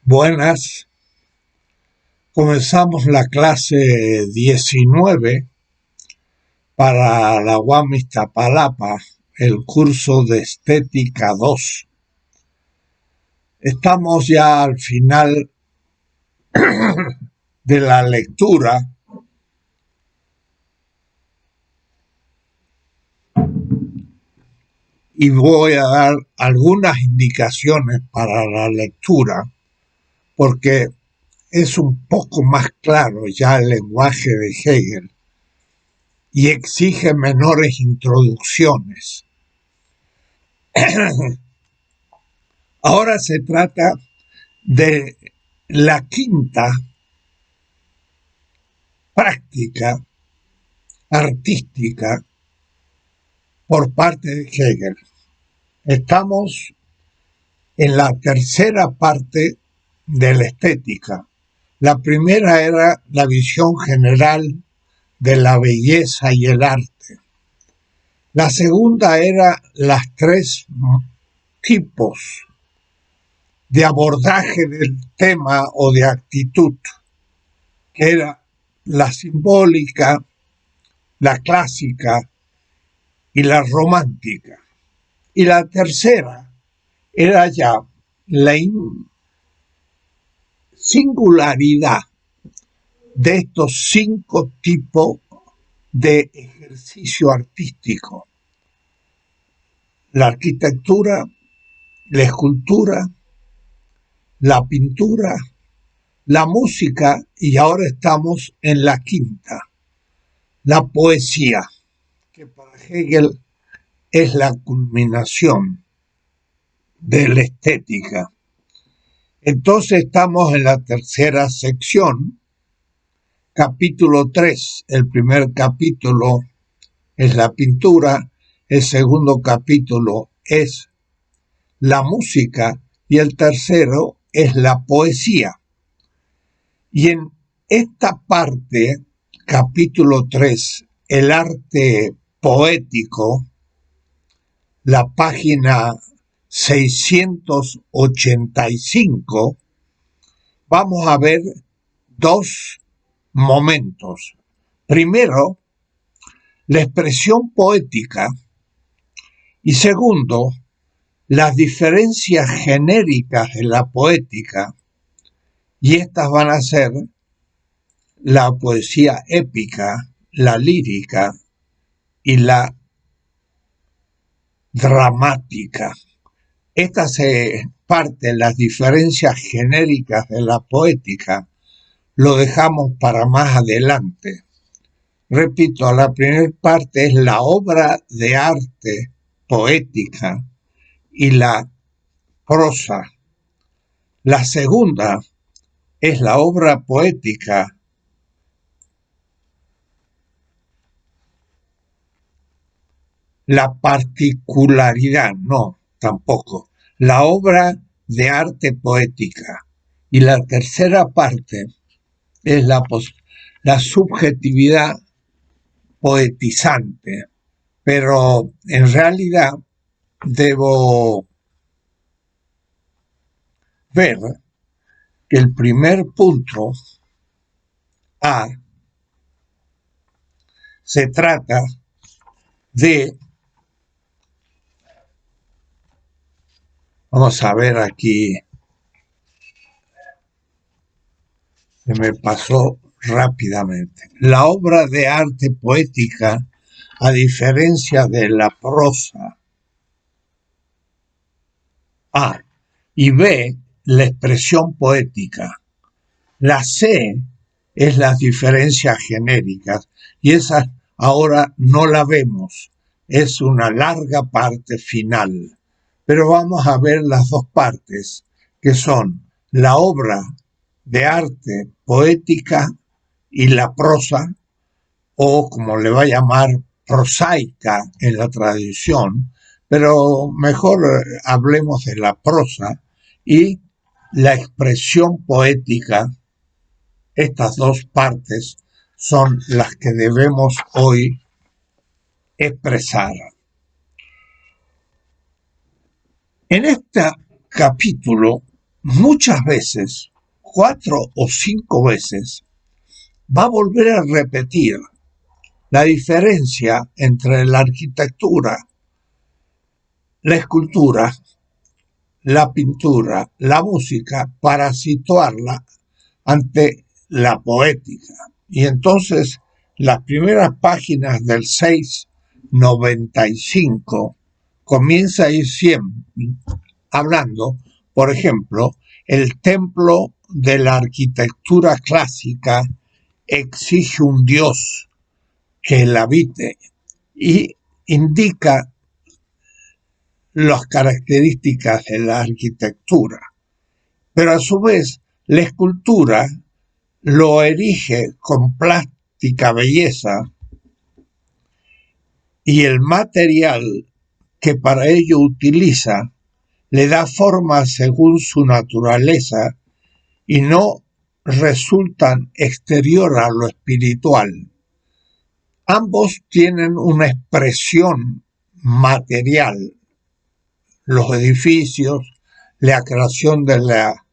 Buenas, comenzamos la clase 19 para la UAM Iztapalapa, el curso de Estética 2. Estamos ya al final de la lectura y voy a dar algunas indicaciones para la lectura porque es un poco más claro ya el lenguaje de Hegel y exige menores introducciones. Ahora se trata de la quinta práctica artística por parte de Hegel. Estamos en la tercera parte de la estética. La primera era la visión general de la belleza y el arte. La segunda era las tres tipos de abordaje del tema o de actitud, que era la simbólica, la clásica y la romántica. Y la tercera era ya la singularidad de estos 5 tipos de ejercicio artístico: la arquitectura, la escultura, la pintura, la música y ahora estamos en la quinta, la poesía, que para Hegel es la culminación de la estética. Entonces estamos en la tercera sección, capítulo 3. El primer capítulo es la pintura, el segundo capítulo es la música y el tercero es la poesía. Y en esta parte, capítulo 3, el arte poético, la página 685, vamos a ver dos momentos. Primero, la expresión poética y segundo, las diferencias genéricas de la poética, y estas van a ser la poesía épica, la lírica y la dramática. Estas parten las diferencias genéricas de la poética, lo dejamos para más adelante. Repito, la primera parte es la obra de arte poética y la prosa. La segunda es la obra poética la particularidad, no, tampoco, la obra de arte poética. Y la tercera parte es la subjetividad poetizante, pero en realidad debo ver que el primer punto A se trata de, vamos a ver aquí, se me pasó rápidamente, la obra de arte poética, a diferencia de la prosa. A. Y B, la expresión poética. La C es las diferencias genéricas y esa ahora no la vemos. Es una larga parte final. Pero vamos a ver las dos partes, que son la obra de arte poética y la prosa, o como le va a llamar, prosaica en la tradición, pero mejor hablemos de la prosa y la expresión poética. Estas dos partes son las que debemos hoy expresar. En este capítulo muchas veces, 4 o 5 veces, va a volver a repetir la diferencia entre la arquitectura, la escultura, la pintura, la música, para situarla ante la poética. Y entonces las primeras páginas del 695 comienza a ir siempre hablando, por ejemplo, el templo de la arquitectura clásica exige un dios que la habite y indica las características de la arquitectura. Pero a su vez, la escultura lo erige con plástica belleza y el material que para ello utiliza le da forma según su naturaleza y no resultan exterior a lo espiritual. Ambos tienen una expresión material, los edificios, la creación de la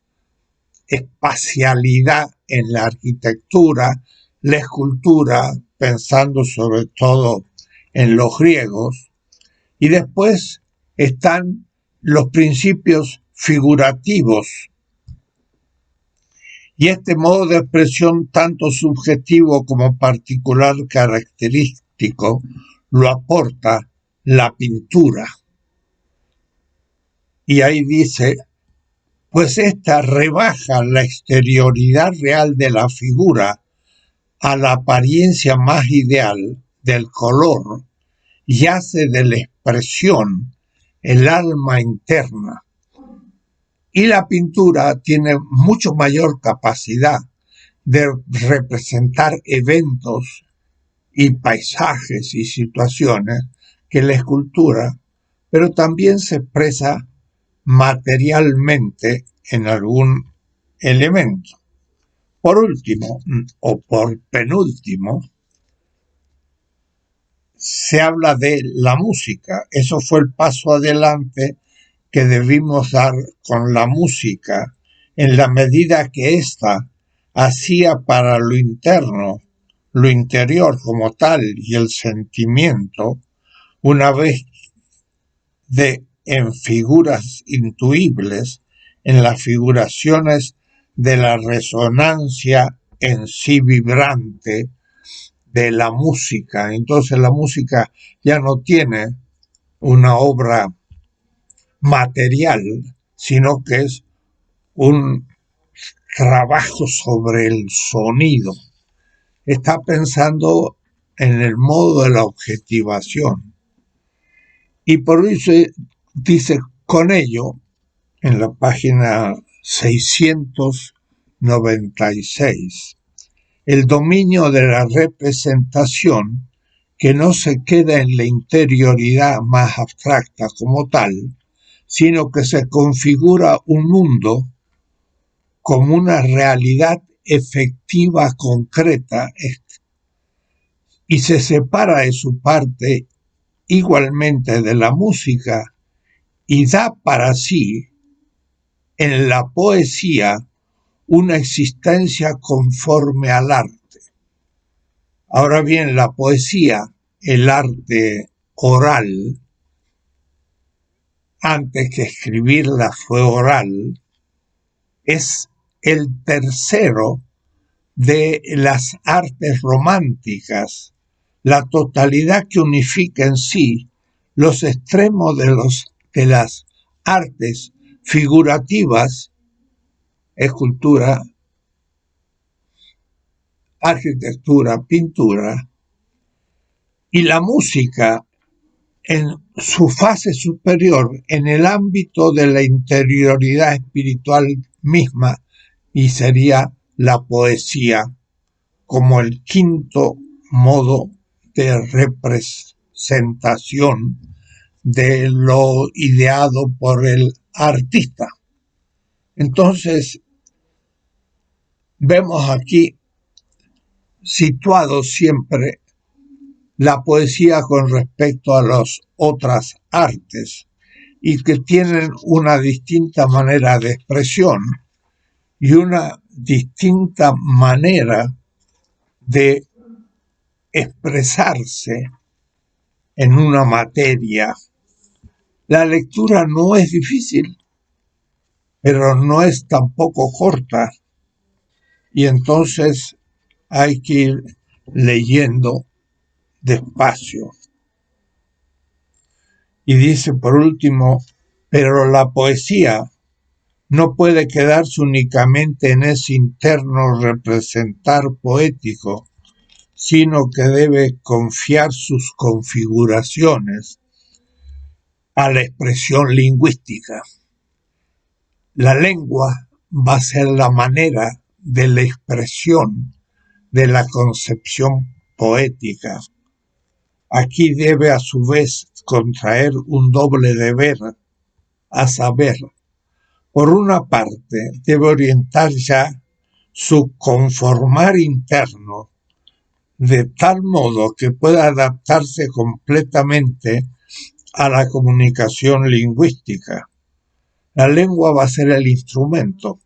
espacialidad en la arquitectura, la escultura, pensando sobre todo en los griegos, y después están los principios figurativos. Y este modo de expresión, tanto subjetivo como particular característico, lo aporta la pintura. Y ahí dice, pues esta rebaja la exterioridad real de la figura a la apariencia más ideal del color y hace de la expresión el alma interna. Y la pintura tiene mucho mayor capacidad de representar eventos y paisajes y situaciones que la escultura, pero también se expresa materialmente en algún elemento. Por último, o por penúltimo, se habla de la música. Eso fue el paso adelante que debimos dar con la música, en la medida que ésta hacía para lo interno, lo interior como tal y el sentimiento, una vez en figuras intuibles, en las figuraciones de la resonancia en sí vibrante de la música. Entonces la música ya no tiene una obra material, sino que es un trabajo sobre el sonido. Está pensando en el modo de la objetivación. Y por eso dice, con ello, en la página 696, el dominio de la representación, que no se queda en la interioridad más abstracta como tal, sino que se configura un mundo como una realidad efectiva, concreta, y se separa de su parte igualmente de la música y da para sí en la poesía una existencia conforme al arte. Ahora bien, la poesía, el arte oral, antes que escribirla fue oral, es el tercero de las artes románticas, la totalidad que unifica en sí los extremos de las artes figurativas, escultura, arquitectura, pintura, y la música en su fase superior, en el ámbito de la interioridad espiritual misma, y sería la poesía como el quinto modo de representación de lo ideado por el artista. Entonces, vemos aquí situado siempre la poesía con respecto a las otras artes, y que tienen una distinta manera de expresión y una distinta manera de expresarse en una materia. La lectura no es difícil, pero no es tampoco corta, y entonces hay que ir leyendo despacio. Y dice por último, pero la poesía no puede quedarse únicamente en ese interno representar poético, sino que debe confiar sus configuraciones a la expresión lingüística. La lengua va a ser la manera de la expresión de la concepción poética. Aquí debe a su vez contraer un doble deber, a saber, por una parte, debe orientar ya su conformar interno de tal modo que pueda adaptarse completamente a la comunicación lingüística. La lengua va a ser el instrumento,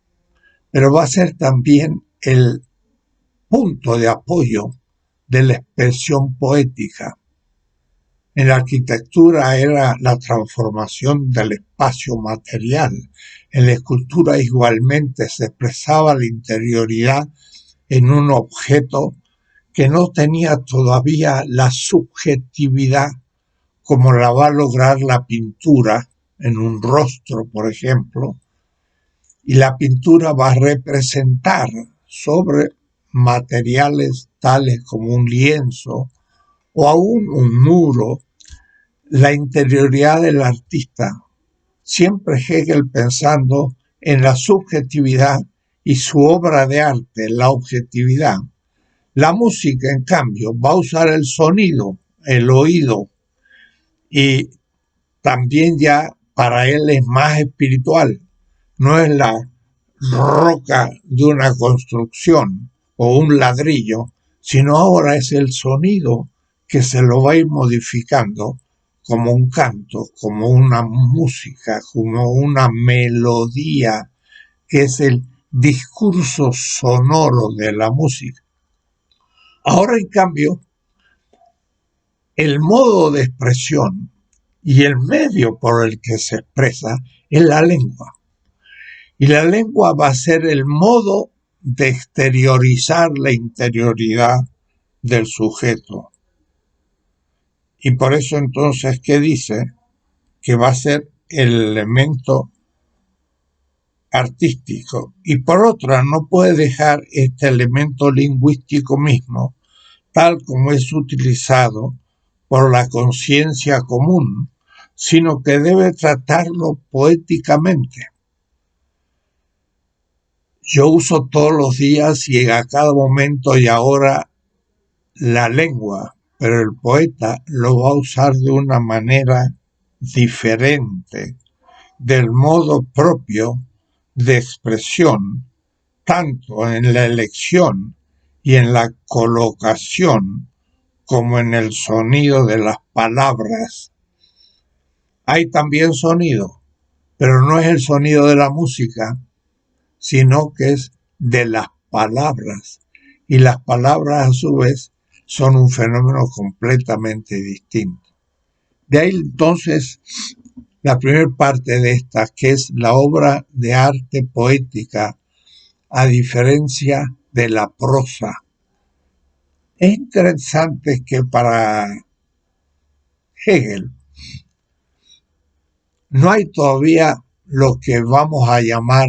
pero va a ser también el punto de apoyo de la expresión poética. En la arquitectura era la transformación del espacio material. En la escultura igualmente se expresaba la interioridad en un objeto que no tenía todavía la subjetividad como la va a lograr la pintura en un rostro, por ejemplo, y la pintura va a representar sobre materiales tales como un lienzo o aún un muro la interioridad del artista, siempre Hegel pensando en la subjetividad y su obra de arte, la objetividad. La música, en cambio, va a usar el sonido, el oído, y también ya para él es más espiritual, no es la roca de una construcción o un ladrillo, sino ahora es el sonido que se lo va a ir modificando como un canto, como una música, como una melodía, que es el discurso sonoro de la música. Ahora, en cambio, el modo de expresión y el medio por el que se expresa es la lengua. Y la lengua va a ser el modo de exteriorizar la interioridad del sujeto. Y por eso entonces, ¿qué dice? Que va a ser el elemento artístico. Y por otra, no puede dejar este elemento lingüístico mismo, tal como es utilizado por la conciencia común, sino que debe tratarlo poéticamente. Yo uso todos los días y a cada momento y ahora la lengua, pero el poeta lo va a usar de una manera diferente, del modo propio de expresión, tanto en la elección y en la colocación como en el sonido de las palabras. Hay también sonido, pero no es el sonido de la música, sino que es de las palabras. Y las palabras, a su vez, son un fenómeno completamente distinto. De ahí entonces la primera parte de esta, que es la obra de arte poética, a diferencia de la prosa. Es interesante que para Hegel no hay todavía lo que vamos a llamar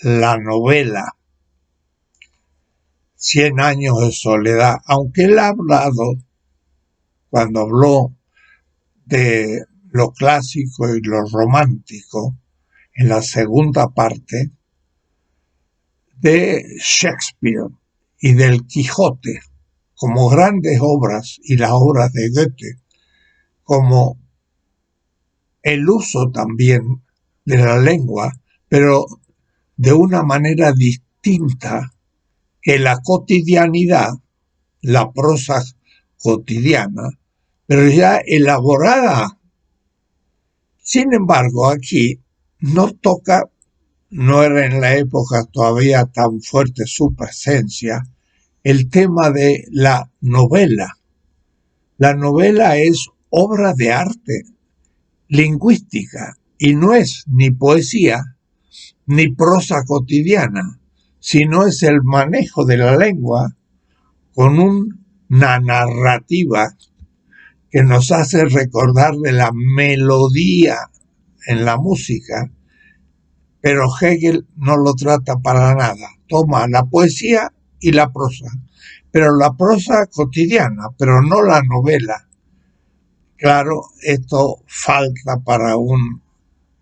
la novela, 100 años de soledad, aunque él ha hablado, cuando habló de lo clásico y lo romántico, en la segunda parte, de Shakespeare y del Quijote, como grandes obras, y las obras de Goethe, como el uso también de la lengua, pero de una manera distinta que la cotidianidad, la prosa cotidiana, pero ya elaborada Sin embargo, aquí no toca, no era en la época todavía tan fuerte su presencia, el tema de la novela. La novela es obra de arte lingüística y no es ni poesía ni prosa cotidiana, sino es el manejo de la lengua con una narrativa que nos hace recordar de la melodía en la música, pero Hegel no lo trata para nada. Toma la poesía y la prosa, pero la prosa cotidiana, pero no la novela. Claro, esto falta para un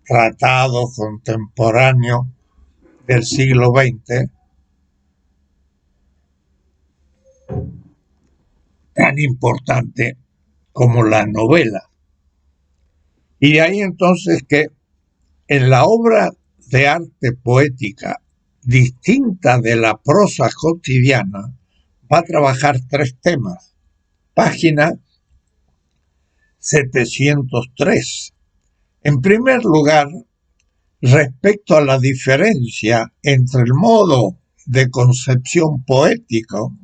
tratado contemporáneo del siglo XX tan importante como la novela. Y de ahí entonces que en la obra de arte poética, distinta de la prosa cotidiana, va a trabajar tres temas. Página 703. En primer lugar, respecto a la diferencia entre el modo de concepción poético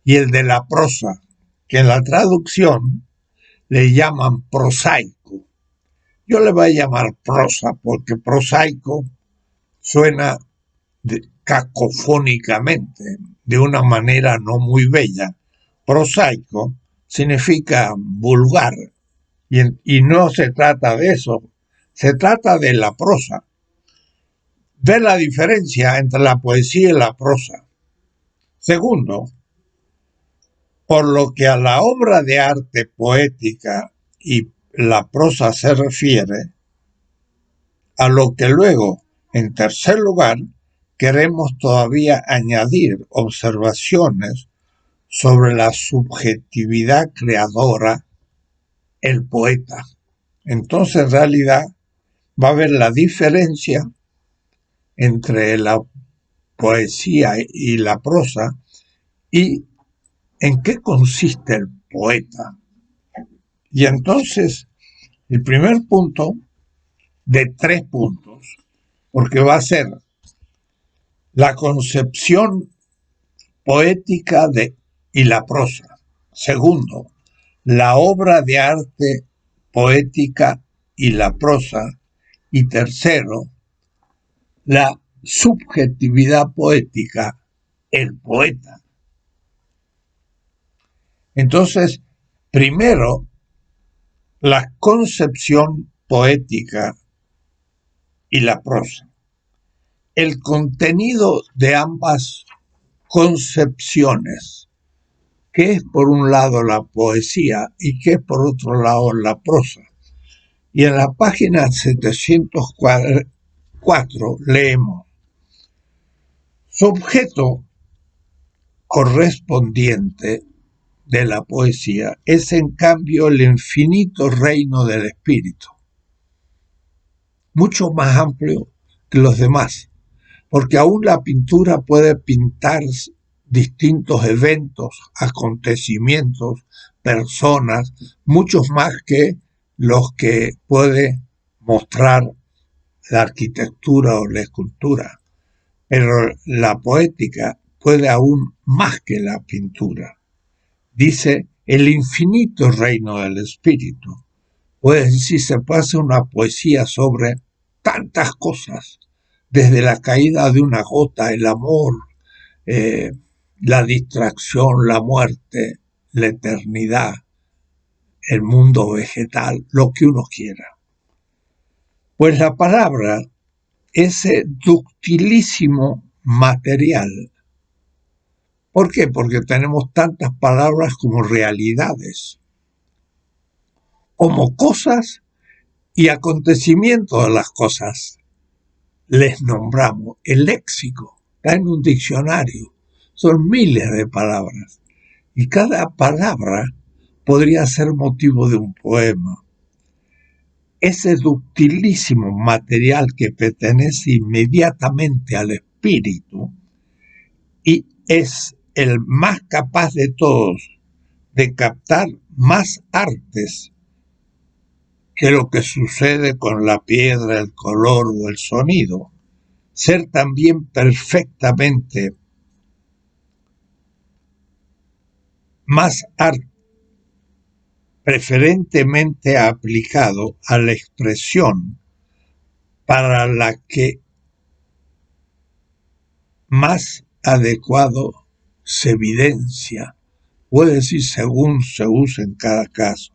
y el de la prosa, que en la traducción le llaman prosaico. Yo le voy a llamar prosa porque prosaico suena cacofónicamente, de una manera no muy bella. Prosaico significa vulgar y no se trata de eso, se trata de la prosa. Ver la diferencia entre la poesía y la prosa. Segundo, por lo que a la obra de arte poética y la prosa se refiere, a lo que luego, en tercer lugar, queremos todavía añadir observaciones sobre la subjetividad creadora, el poeta. Entonces, en realidad, va a haber la diferencia entre la poesía y la prosa y en qué consiste el poeta. Y entonces, el primer punto de 3 puntos, porque va a ser la concepción poética y la prosa. Segundo, la obra de arte poética y la prosa. Y tercero, la subjetividad poética, el poeta. Entonces, primero, la concepción poética y la prosa. El contenido de ambas concepciones, que es por un lado la poesía y que es por otro lado la prosa. Y en la página 704 leemos: su objeto correspondiente de la poesía es en cambio el infinito reino del espíritu, mucho más amplio que los demás, porque aún la pintura puede pintar distintos eventos, acontecimientos, personas, muchos más que los que puede mostrar la arquitectura o la escultura. Pero la poética puede aún más que la pintura. Dice el infinito reino del espíritu. Puede decir, se puede hacer una poesía sobre tantas cosas, desde la caída de una gota, el amor, la distracción, la muerte, la eternidad, el mundo vegetal, lo que uno quiera. Pues la palabra, ese ductilísimo material. ¿Por qué? Porque tenemos tantas palabras como realidades, como cosas y acontecimientos de las cosas. Les nombramos el léxico, está en un diccionario, son miles de palabras y cada palabra podría ser motivo de un poema. Ese ductilísimo material que pertenece inmediatamente al espíritu y es el más capaz de todos de captar más artes que lo que sucede con la piedra, el color o el sonido. Ser también perfectamente más arte, preferentemente aplicado a la expresión para la que más adecuado se evidencia, puede decir según se use en cada caso.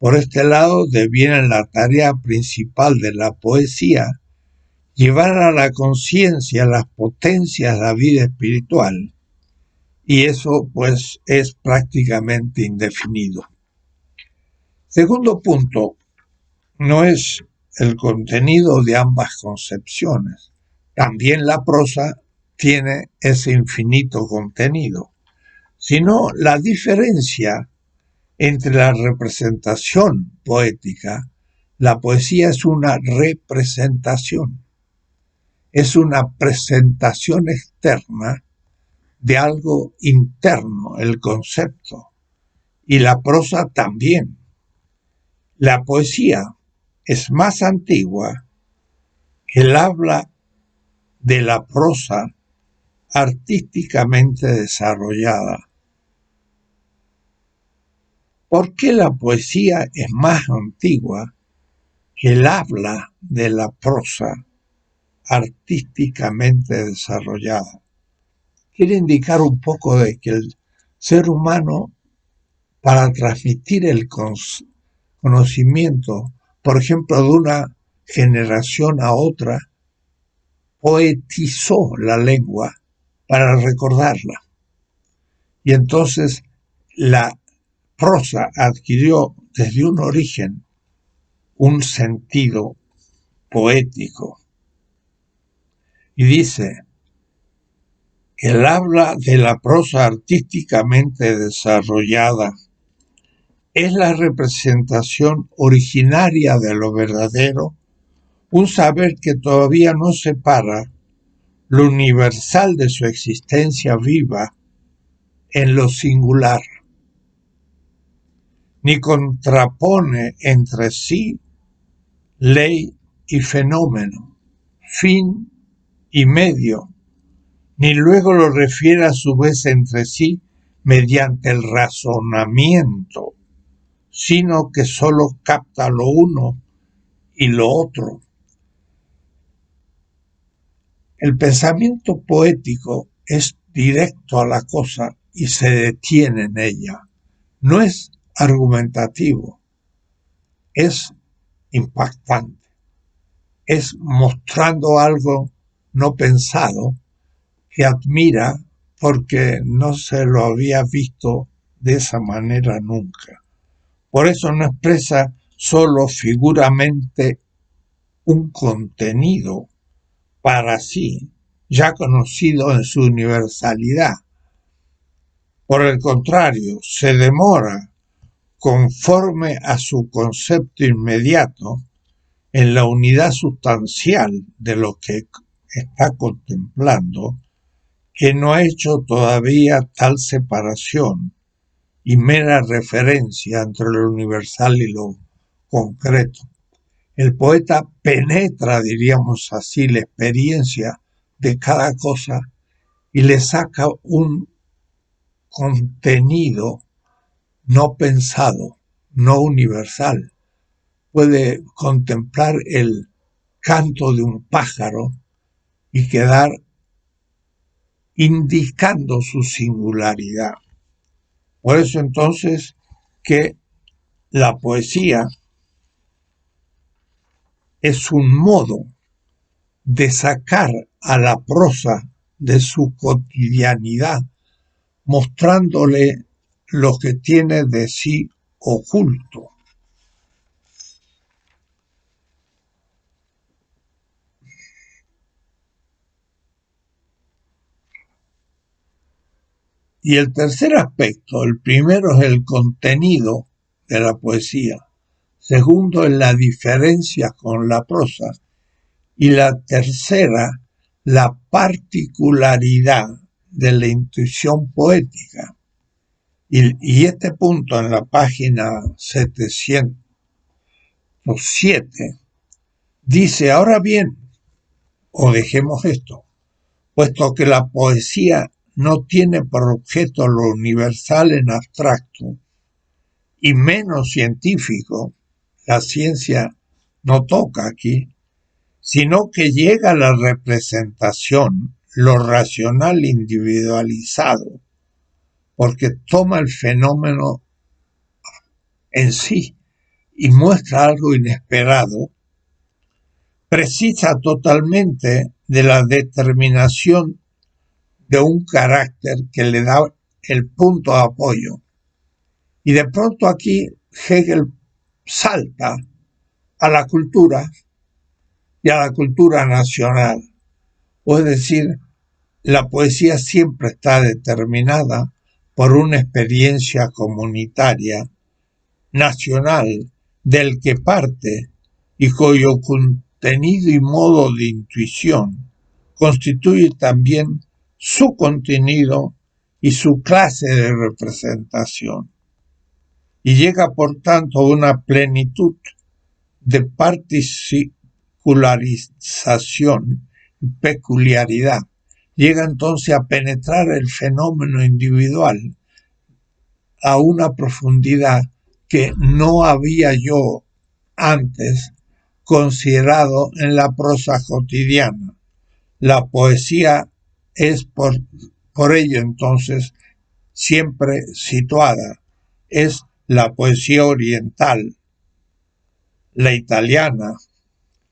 Por este lado deviene la tarea principal de la poesía llevar a la conciencia las potencias de la vida espiritual, y eso pues es prácticamente indefinido. Segundo punto, no es el contenido de ambas concepciones. También la prosa tiene ese infinito contenido, sino la diferencia entre la representación poética. La poesía es una representación, es una presentación externa de algo interno, el concepto, y la prosa también. La poesía es más antigua que el habla de la prosa artísticamente desarrollada. ¿Por qué la poesía es más antigua que el habla de la prosa artísticamente desarrollada? Quiere indicar un poco de que el ser humano, para transmitir el conocimiento, por ejemplo, de una generación a otra, poetizó la lengua para recordarla. Y entonces la prosa adquirió desde un origen un sentido poético. Y dice que el habla de la prosa artísticamente desarrollada es la representación originaria de lo verdadero, un saber que todavía no separa lo universal de su existencia viva en lo singular, ni contrapone entre sí ley y fenómeno, fin y medio, ni luego lo refiere a su vez entre sí mediante el razonamiento, sino que sólo capta lo uno y lo otro. El pensamiento poético es directo a la cosa y se detiene en ella. No es argumentativo, es impactante, es mostrando algo no pensado que admira porque no se lo había visto de esa manera nunca. Por eso no expresa solo figuramente un contenido para sí, ya conocido en su universalidad. Por el contrario, se demora, conforme a su concepto inmediato, en la unidad sustancial de lo que está contemplando, que no ha hecho todavía tal separación y mera referencia entre lo universal y lo concreto. El poeta penetra, diríamos así, la experiencia de cada cosa y le saca un contenido no pensado, no universal. Puede contemplar el canto de un pájaro y quedar indicando su singularidad. Por eso entonces que la poesía es un modo de sacar a la prosa de su cotidianidad, mostrándole lo que tiene de sí oculto. Y el tercer aspecto, el primero es el contenido de la poesía, segundo es la diferencia con la prosa, y la tercera, la particularidad de la intuición poética. Y este punto en la página 700 7 dice: ahora bien, o dejemos esto, puesto que la poesía no tiene por objeto lo universal en abstracto, y menos científico, la ciencia no toca aquí, sino que llega a la representación, lo racional individualizado, porque toma el fenómeno en sí y muestra algo inesperado, precisa totalmente de la determinación de un carácter que le da el punto de apoyo. Y de pronto aquí Hegel salta a la cultura y a la cultura nacional. O es decir, la poesía siempre está determinada por una experiencia comunitaria, nacional, del que parte y cuyo contenido y modo de intuición constituye también su contenido y su clase de representación. Y llega por tanto a una plenitud de particularización y peculiaridad. Llega entonces a penetrar el fenómeno individual a una profundidad que no había yo antes considerado en la prosa cotidiana. La poesía es por ello entonces siempre situada. Es la poesía oriental, la italiana,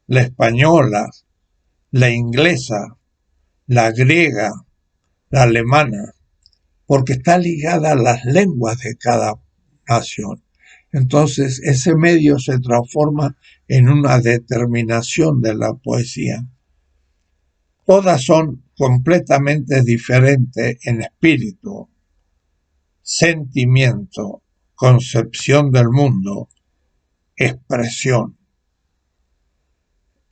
la española, la inglesa, la griega, la alemana, porque está ligada a las lenguas de cada nación. Entonces ese medio se transforma en una determinación de la poesía. Todas son completamente diferentes en espíritu, sentimiento, concepción del mundo, expresión.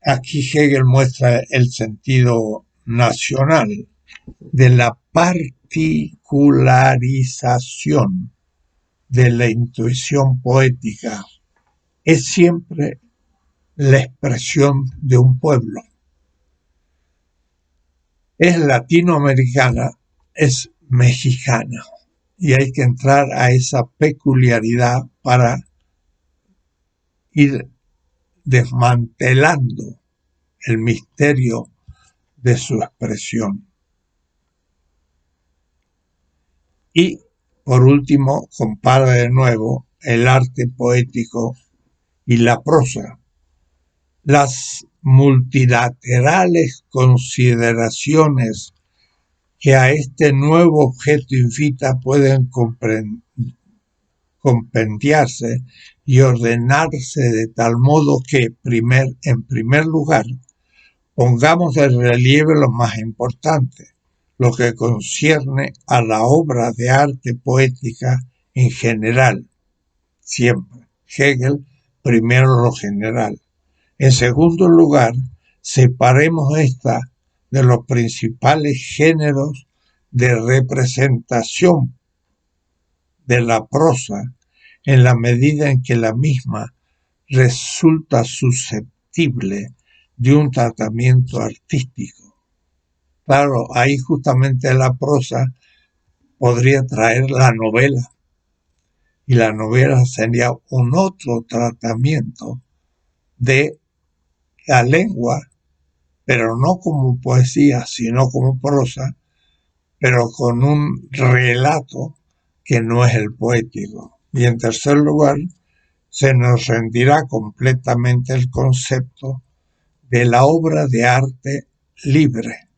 Aquí Hegel muestra el sentido nacional de la particularización de la intuición poética. Es siempre la expresión de un pueblo. Es latinoamericana, es mexicana. Y hay que entrar a esa peculiaridad para ir desmantelando el misterio de su expresión. Y, por último, compara de nuevo el arte poético y la prosa. Las multilaterales consideraciones que a este nuevo objeto invita pueden compendiarse y ordenarse de tal modo que, en primer lugar, pongamos de relieve lo más importante, lo que concierne a la obra de arte poética en general, siempre. Hegel, primero lo general. En segundo lugar, separemos esta de los principales géneros de representación de la prosa en la medida en que la misma resulta susceptible de un tratamiento artístico. Claro, ahí justamente la prosa podría traer la novela, y la novela sería un otro tratamiento de la lengua, pero no como poesía, sino como prosa, pero con un relato que no es el poético. Y en tercer lugar, se nos rendirá completamente el concepto de la obra de arte libre.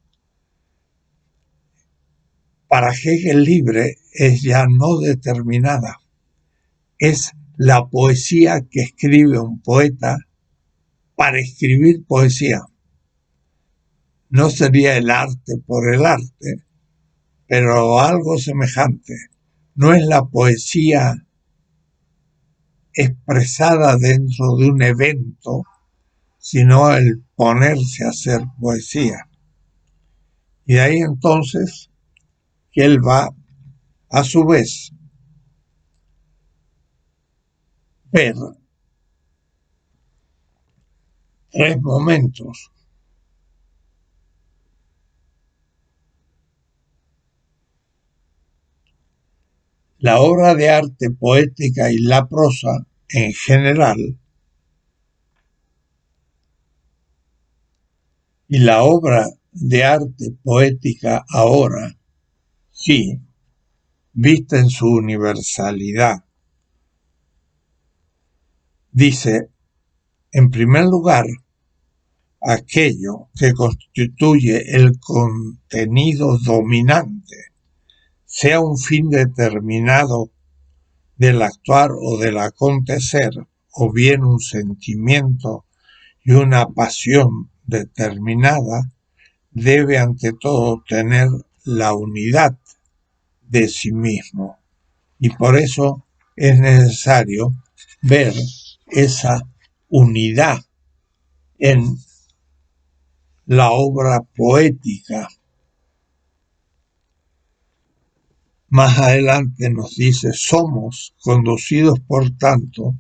Para Hegel libre es ya no determinada, es la poesía que escribe un poeta para escribir poesía. No sería el arte por el arte, pero algo semejante. No es la poesía expresada dentro de un evento, sino el ponerse a hacer poesía. Y de ahí entonces que él va, a su vez, ver tres momentos. La obra de arte poética y la prosa en general, y la obra de arte poética ahora, sí, vista en su universalidad. Dice, en primer lugar, aquello que constituye el contenido dominante, sea un fin determinado del actuar o del acontecer, o bien un sentimiento y una pasión determinada, debe ante todo tener la unidad de sí mismo. Y por eso es necesario ver esa unidad en la obra poética. Más adelante nos dice, somos conducidos por tanto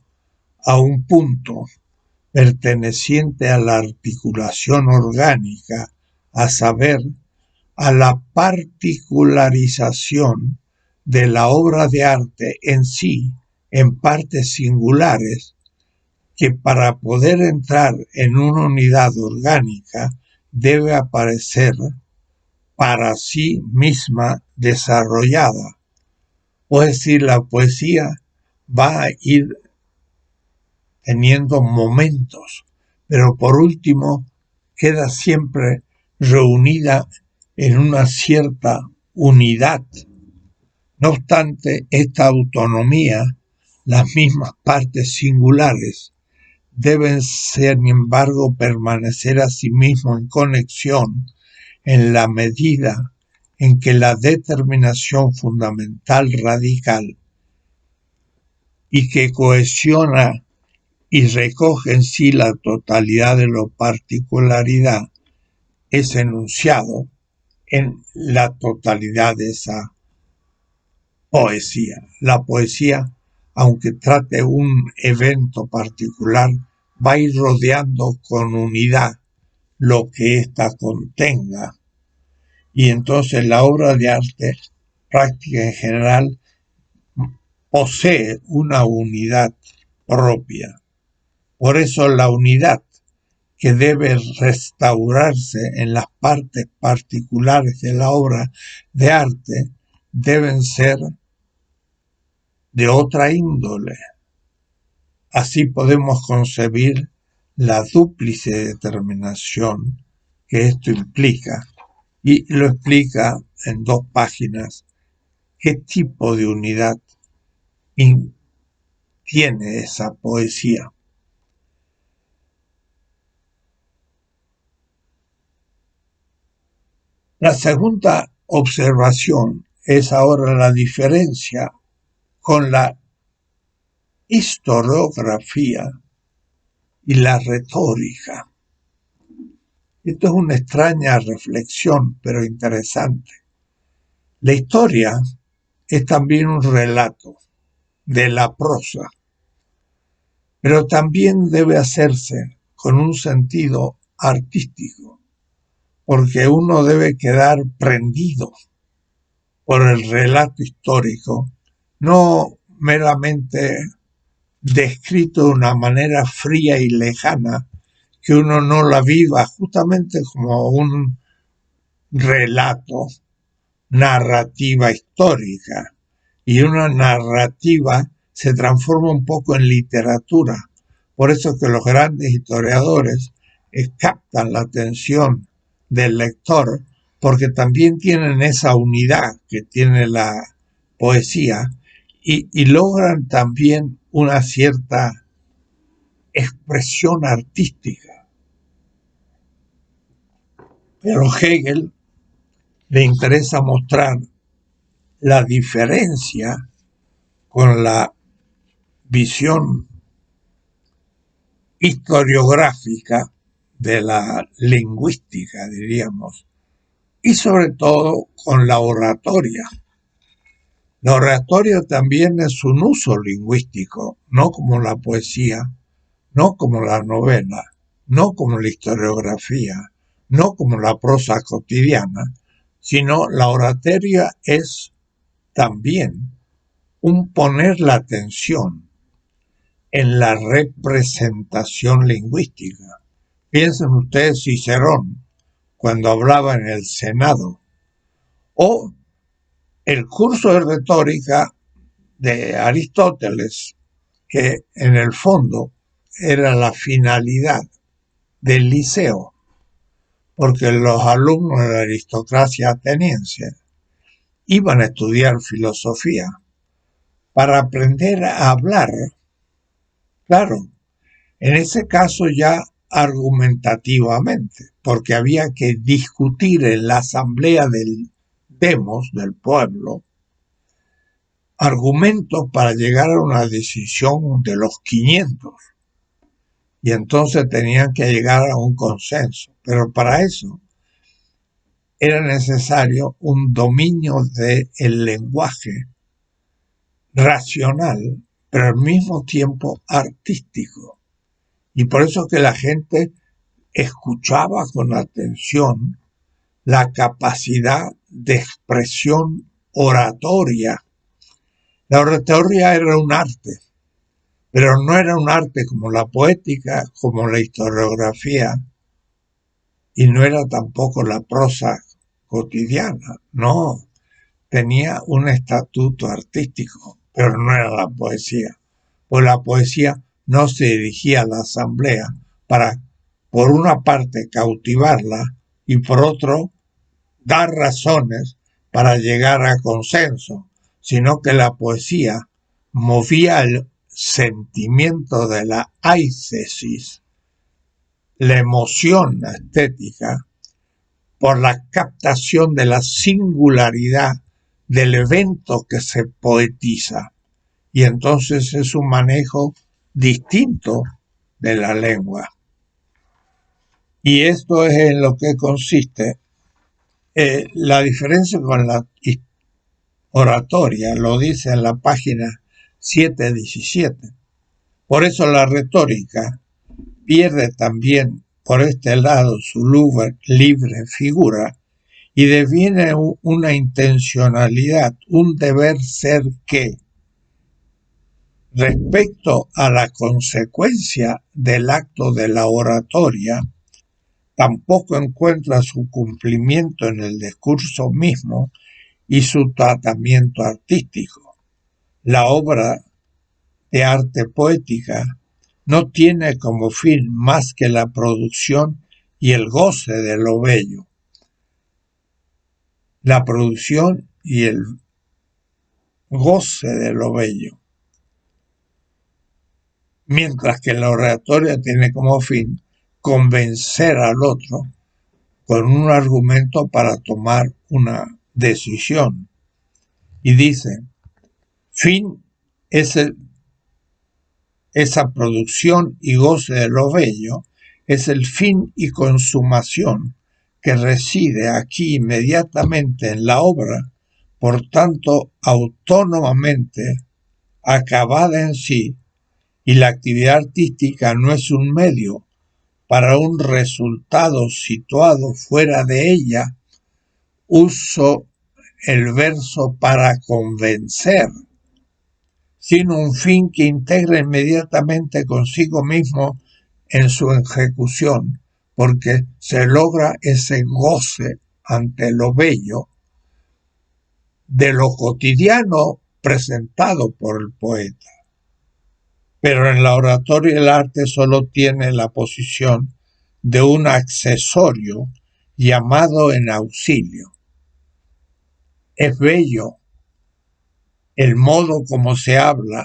a un punto perteneciente a la articulación orgánica, a saber, a la particularización de la obra de arte en sí, en partes singulares, que para poder entrar en una unidad orgánica debe aparecer para sí misma desarrollada. Es decir, la poesía va a ir teniendo momentos, pero por último queda siempre reunida en una cierta unidad. No obstante, esta autonomía, las mismas partes singulares, deben sin embargo permanecer a sí mismo en conexión en la medida en que la determinación fundamental radical y que cohesiona y recoge en sí la totalidad de la particularidad es enunciado en la totalidad de esa poesía. La poesía, aunque trate un evento particular, va a ir rodeando con unidad lo que ésta contenga. Y entonces la obra de arte práctica en general posee una unidad propia. Por eso la unidad que debe restaurarse en las partes particulares de la obra de arte deben ser de otra índole. Así podemos concebir la dúplice determinación que esto implica, y lo explica en 2 páginas qué tipo de unidad tiene esa poesía. La segunda observación es ahora la diferencia con la historiografía y la retórica. Esto es una extraña reflexión, pero interesante. La historia es también un relato de la prosa, pero también debe hacerse con un sentido artístico, porque uno debe quedar prendido por el relato histórico, no meramente descrito de una manera fría y lejana, que uno no la viva justamente como un relato, narrativa histórica, y una narrativa se transforma un poco en literatura. Por eso que los grandes historiadores captan la atención del lector, porque también tienen esa unidad que tiene la poesía y logran también una cierta expresión artística. Pero Hegel le interesa mostrar la diferencia con la visión historiográfica de la lingüística, diríamos, y sobre todo con la oratoria. La oratoria también es un uso lingüístico, no como la poesía, no como la novela, no como la historiografía, no como la prosa cotidiana, sino la oratoria es también un poner la atención en la representación lingüística. Piensen ustedes Cicerón cuando hablaba en el Senado, o el curso de retórica de Aristóteles, que en el fondo era la finalidad del liceo, porque los alumnos de la aristocracia ateniense iban a estudiar filosofía para aprender a hablar, claro, en ese caso ya argumentativamente, porque había que discutir en la asamblea del demos, del pueblo, argumentos para llegar a una decisión de los 500. Y entonces tenían que llegar a un consenso. Pero para eso era necesario un dominio del lenguaje racional, pero al mismo tiempo artístico. Y por eso que la gente escuchaba con atención la capacidad de expresión oratoria. La oratoria era un arte, pero no era un arte como la poética, como la historiografía, y no era tampoco la prosa cotidiana, no, tenía un estatuto artístico, pero no era la poesía, pues la poesía no se dirigía a la asamblea para, por una parte, cautivarla y por otro, dar razones para llegar a consenso, sino que la poesía movía el sentimiento de la aicesis, la emoción estética, por la captación de la singularidad del evento que se poetiza. Y entonces es un manejo distinto de la lengua. Y esto es en lo que consiste la diferencia con la oratoria, lo dice en la página 717. Por eso la retórica pierde también por este lado su libre figura y deviene una intencionalidad, un deber ser que, respecto a la consecuencia del acto de la oratoria, tampoco encuentra su cumplimiento en el discurso mismo y su tratamiento artístico. La obra de arte poética no tiene como fin más que la producción y el goce de lo bello. La producción y el goce de lo bello. Mientras que la oratoria tiene como fin convencer al otro con un argumento para tomar una decisión. Y dice, fin es esa producción y goce de lo bello, es el fin y consumación que reside aquí inmediatamente en la obra, por tanto autónomamente acabada en sí, y la actividad artística no es un medio para un resultado situado fuera de ella. Uso el verso para convencer, sino un fin que integra inmediatamente consigo mismo en su ejecución, porque se logra ese goce ante lo bello de lo cotidiano presentado por el poeta. Pero en la oratoria el arte solo tiene la posición de un accesorio llamado en auxilio. Es bello el modo como se habla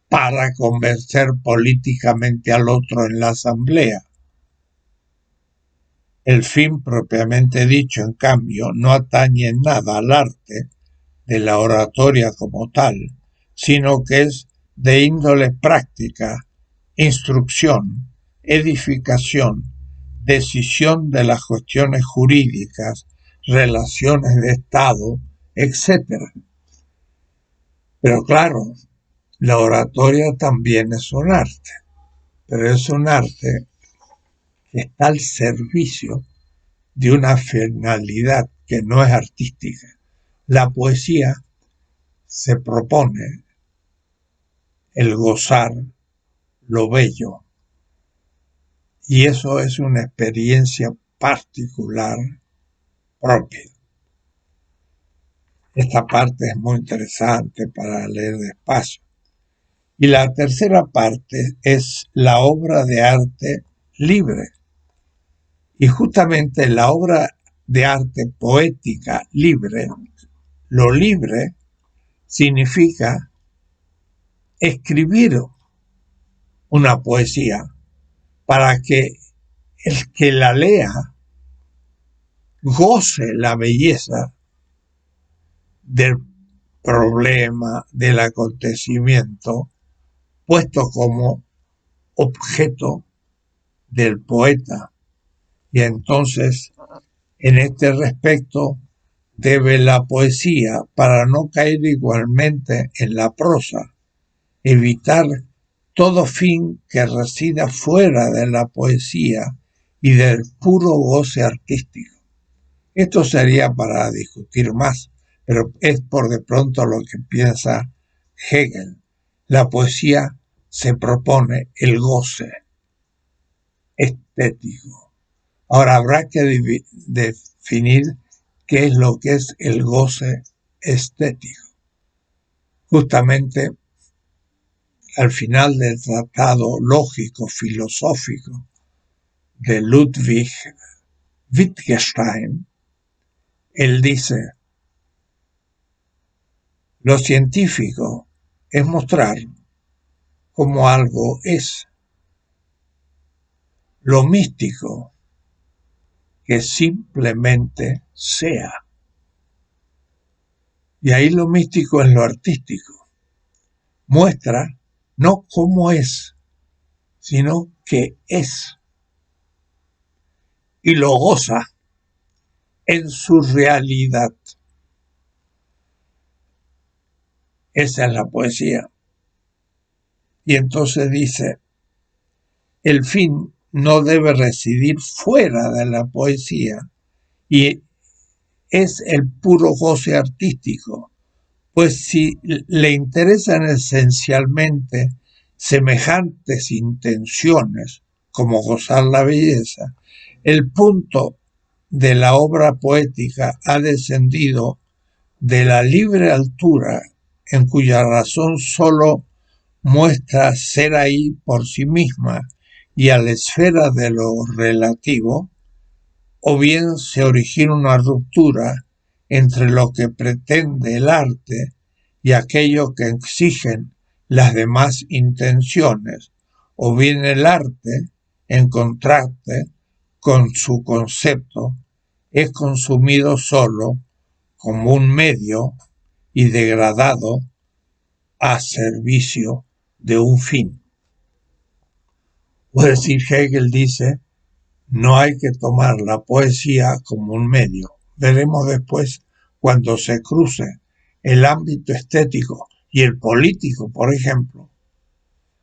para convencer políticamente al otro en la asamblea. El fin propiamente dicho, en cambio, no atañe en nada al arte de la oratoria como tal, sino que es de índole práctica, instrucción, edificación, decisión de las cuestiones jurídicas, relaciones de Estado, etc. Pero claro, la oratoria también es un arte, pero es un arte que está al servicio de una finalidad que no es artística. La poesía se propone el gozar lo bello, y eso es una experiencia particular propia. Esta parte es muy interesante para leer despacio. Y la tercera parte es la obra de arte libre. Y justamente la obra de arte poética libre, lo libre significa escribir una poesía para que el que la lea goce la belleza del problema, del acontecimiento, puesto como objeto del poeta. Y entonces, en este respecto, debe la poesía, para no caer igualmente en la prosa, evitar todo fin que resida fuera de la poesía y del puro goce artístico. Esto sería para discutir más, pero es por de pronto lo que piensa Hegel. La poesía se propone el goce estético. Ahora habrá que definir qué es lo que es el goce estético. Justamente al final del tratado lógico filosófico de Ludwig Wittgenstein, él dice: lo científico es mostrar cómo algo es. Lo místico, que simplemente sea. Y ahí lo místico es lo artístico. Muestra no cómo es, sino que es. Y lo goza en su realidad. Esa es la poesía. Y entonces dice, el fin no debe residir fuera de la poesía y es el puro goce artístico, pues si le interesan esencialmente semejantes intenciones como gozar la belleza, el punto de la obra poética ha descendido de la libre altura en cuya razón sólo muestra ser ahí por sí misma y a la esfera de lo relativo, o bien se origina una ruptura entre lo que pretende el arte y aquello que exigen las demás intenciones, o bien el arte, en contraste con su concepto, es consumido solo como un medio y degradado a servicio de un fin. Es decir, Hegel dice, no hay que tomar la poesía como un medio. Veremos después cuando se cruce el ámbito estético y el político, por ejemplo.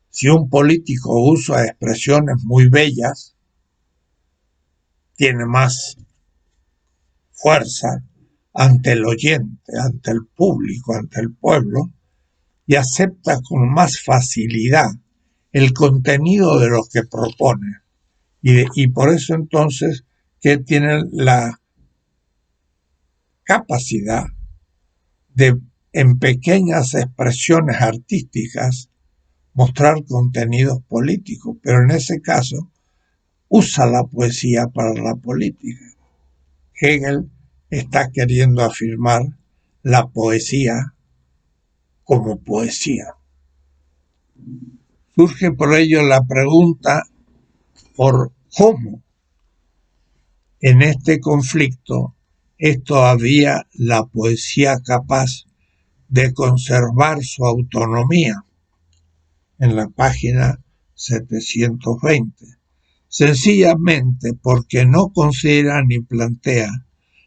Si un político usa expresiones muy bellas, tiene más fuerza ante el oyente, ante el público, ante el pueblo, y acepta con más facilidad el contenido de lo que propone. Y por eso entonces que tiene la capacidad de, en pequeñas expresiones artísticas, mostrar contenidos políticos, pero en ese caso usa la poesía para la política. Hegel está queriendo afirmar la poesía como poesía. Surge por ello la pregunta por cómo en este conflicto es todavía la poesía capaz de conservar su autonomía. En la página 720. Sencillamente porque no considera ni plantea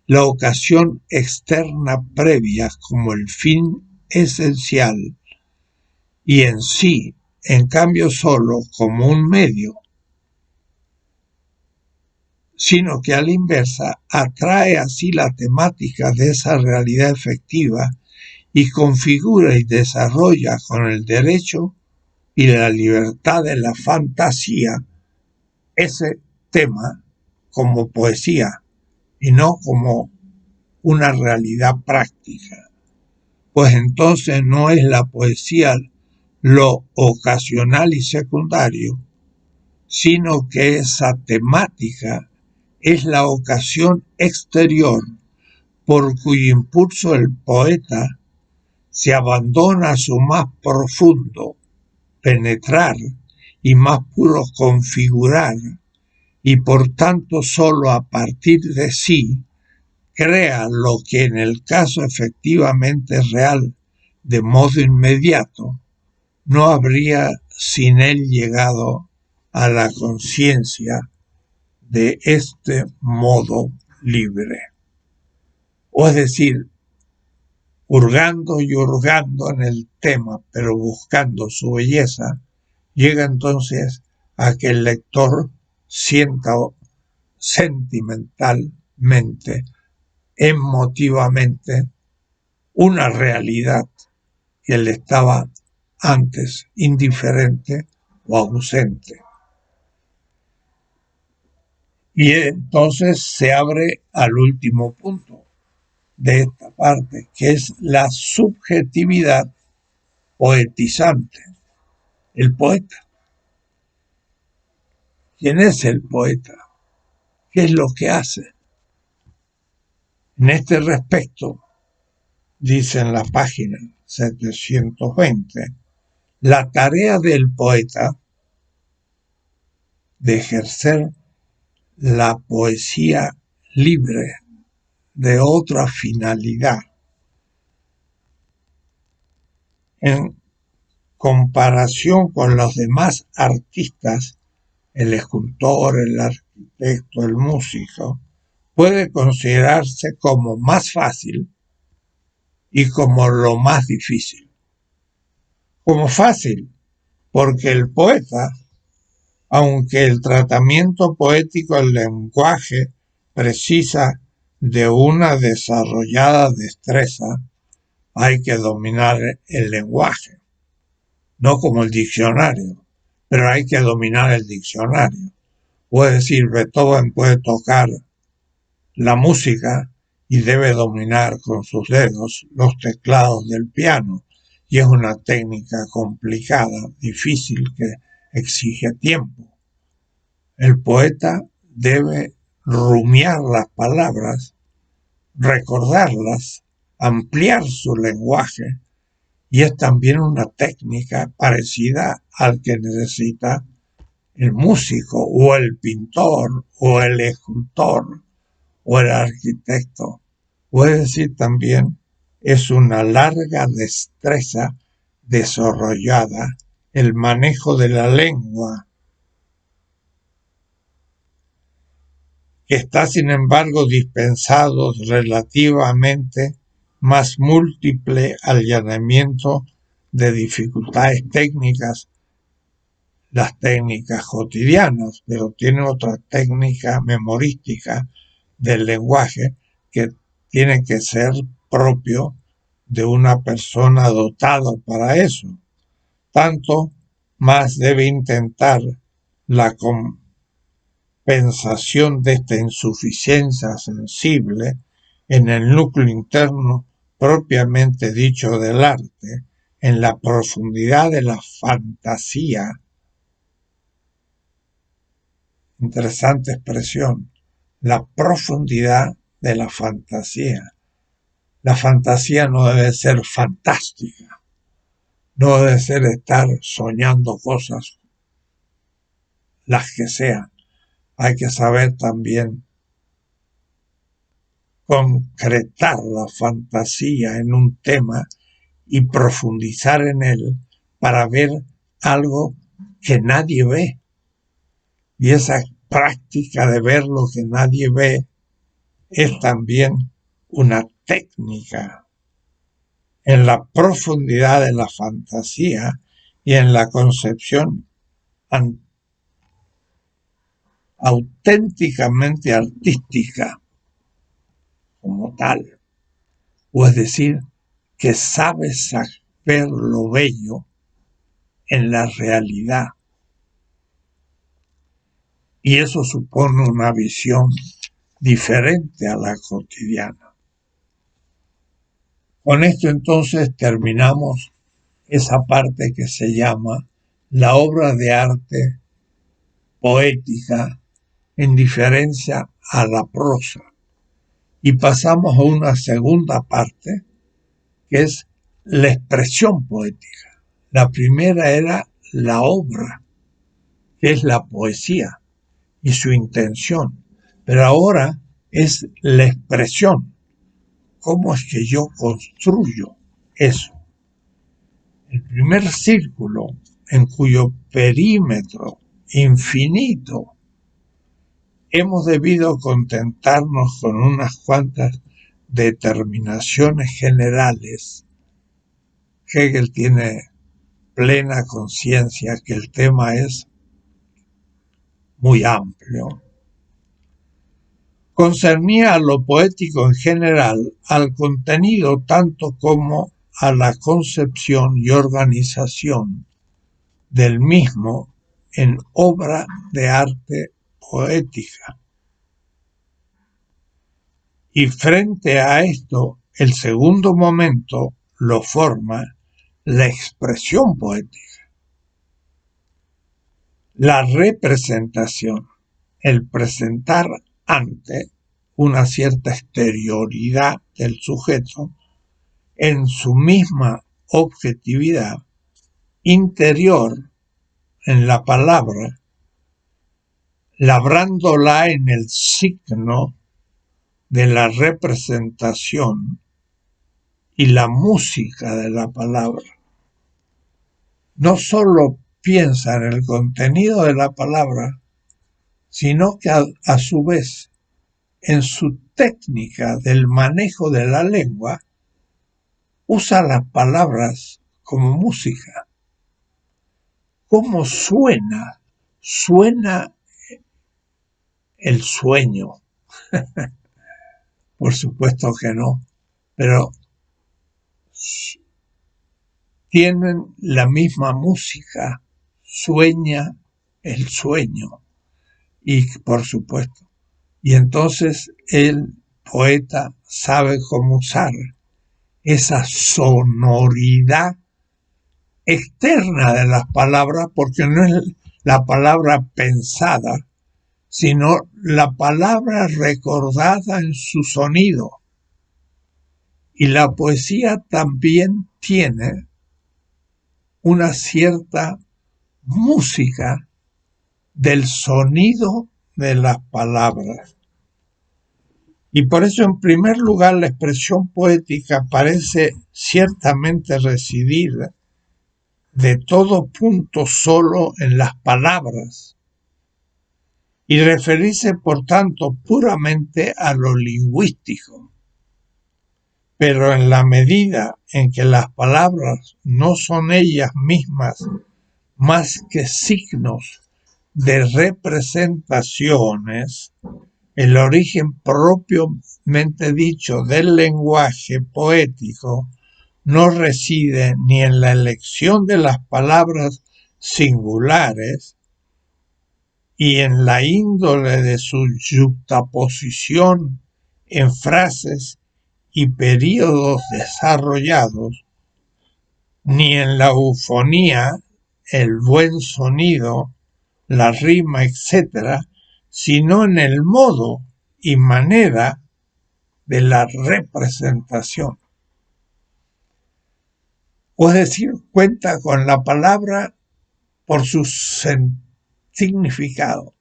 la ocasión externa previa como el fin esencial y en sí, en cambio solo como un medio. sino que a la inversa atrae así la temática de esa realidad efectiva y configura y desarrolla con el derecho y la libertad de la fantasía ese tema como poesía y no como una realidad práctica. Pues entonces no es la poesía lo ocasional y secundario, sino que esa temática es la ocasión exterior por cuyo impulso el poeta se abandona a su más profundo penetrar y más puro configurar, y por tanto sólo a partir de sí crea lo que en el caso efectivamente es real de modo inmediato, no habría sin él llegado a la conciencia de este modo libre. O es decir, hurgando y hurgando en el tema, pero buscando su belleza, llega entonces a que el lector sienta sentimentalmente, emotivamente, una realidad que le estaba antes indiferente o ausente. Y entonces se abre al último punto de esta parte, que es la subjetividad poetizante, el poeta. ¿Quién es el poeta? ¿Qué es lo que hace? En este respecto, dice en la página 720, la tarea del poeta de ejercer la poesía libre de otra finalidad en comparación con los demás artistas, el escultor, el arquitecto, el músico, puede considerarse como más fácil y como lo más difícil. Como fácil, porque el poeta, aunque el tratamiento poético del lenguaje precisa de una desarrollada destreza, hay que dominar el lenguaje, no como el diccionario, pero hay que dominar el diccionario. Puede decir, Beethoven puede tocar la música y debe dominar con sus dedos los teclados del piano, y es una técnica complicada, difícil, que exige tiempo. El poeta debe rumiar las palabras, recordarlas, ampliar su lenguaje, y es también una técnica parecida al que necesita el músico o el pintor o el escultor o el arquitecto. Puede decir también, es una larga destreza desarrollada el manejo de la lengua, que está sin embargo dispensado relativamente más múltiple allanamiento de dificultades técnicas, las técnicas cotidianas, pero tiene otra técnica memorística del lenguaje que tiene que ser propio de una persona dotada para eso. Tanto más debe intentar la compensación de esta insuficiencia sensible en el núcleo interno propiamente dicho del arte, en la profundidad de la fantasía. Interesante expresión, la profundidad de la fantasía. La fantasía no debe ser fantástica, no debe ser estar soñando cosas, las que sean. Hay que saber también concretar la fantasía en un tema y profundizar en él para ver algo que nadie ve. Y esa práctica de ver lo que nadie ve es también una técnica en la profundidad de la fantasía y en la concepción auténticamente artística como tal, o es decir, que sabe ver lo bello en la realidad. Y eso supone una visión diferente a la cotidiana. Con esto entonces terminamos esa parte que se llama la obra de arte poética en diferencia a la prosa. Y pasamos a una segunda parte que es la expresión poética. La primera era la obra, que es la poesía y su intención, pero ahora es la expresión. ¿Cómo es que yo construyo eso? El primer círculo en cuyo perímetro infinito hemos debido contentarnos con unas cuantas determinaciones generales. Hegel tiene plena conciencia que el tema es muy amplio. Concernía a lo poético en general, al contenido tanto como a la concepción y organización del mismo en obra de arte poética. Y frente a esto, el segundo momento lo forma la expresión poética, la representación, el presentar ante una cierta exterioridad del sujeto en su misma objetividad interior en la palabra, labrándola en el signo de la representación y la música de la palabra. No solo piensa en el contenido de la palabra, sino que a su vez en su técnica del manejo de la lengua usa las palabras como música. ¿Cómo suena? Suena el sueño. Por supuesto que no, pero tienen la misma música, sueña el sueño, y por supuesto, y entonces el poeta sabe cómo usar esa sonoridad externa de las palabras, porque no es la palabra pensada, sino la palabra recordada en su sonido. Y la poesía también tiene una cierta música del sonido de las palabras. Y por eso, en primer lugar, la expresión poética parece ciertamente residir de todo punto solo en las palabras y referirse, por tanto, puramente a lo lingüístico. Pero en la medida en que las palabras no son ellas mismas más que signos de representaciones, el origen propiamente dicho del lenguaje poético no reside ni en la elección de las palabras singulares y en la índole de su yuxtaposición en frases y períodos desarrollados, ni en la eufonía, el buen sonido, la rima, etc., sino en el modo y manera de la representación. Es decir, cuenta con la palabra por su significado,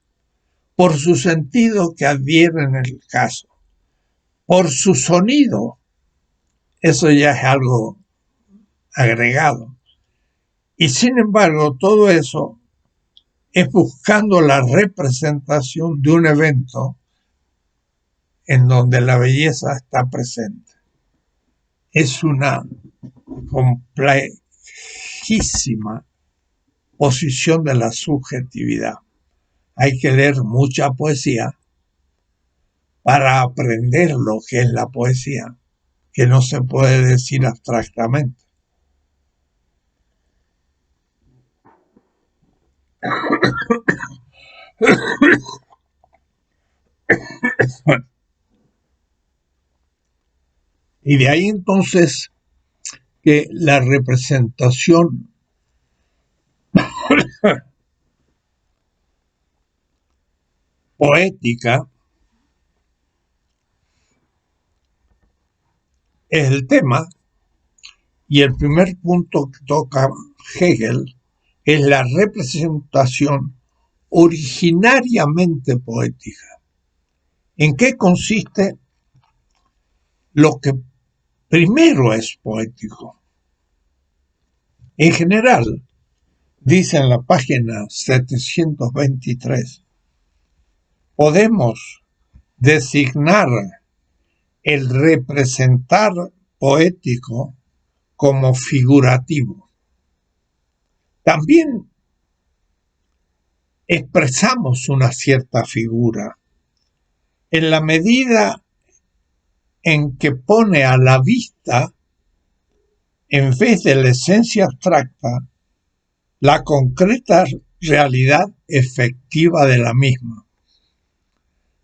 por su sentido que adhiere en el caso, por su sonido. Eso ya es algo agregado. Y sin embargo, todo eso es buscando la representación de un evento en donde la belleza está presente. Es una complejísima posición de la subjetividad. hay que leer mucha poesía para aprender lo que es la poesía, que no se puede decir abstractamente. Y de ahí entonces que la representación poética es el tema, y el primer punto que toca Hegel es la representación originariamente poética. ¿En qué consiste lo que primero es poético? En general, dice en la página 723, podemos designar el representar poético como figurativo. También expresamos una cierta figura en la medida en que pone a la vista, en vez de la esencia abstracta, la concreta realidad efectiva de la misma,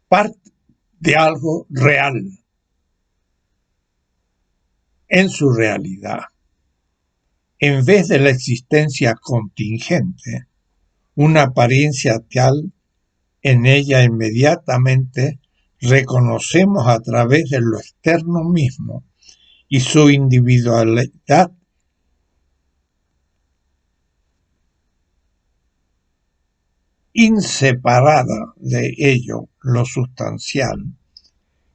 parte de algo real en su realidad, en vez de la existencia contingente, una apariencia tal en ella inmediatamente reconocemos a través de lo externo mismo y su individualidad inseparada de ello, lo sustancial,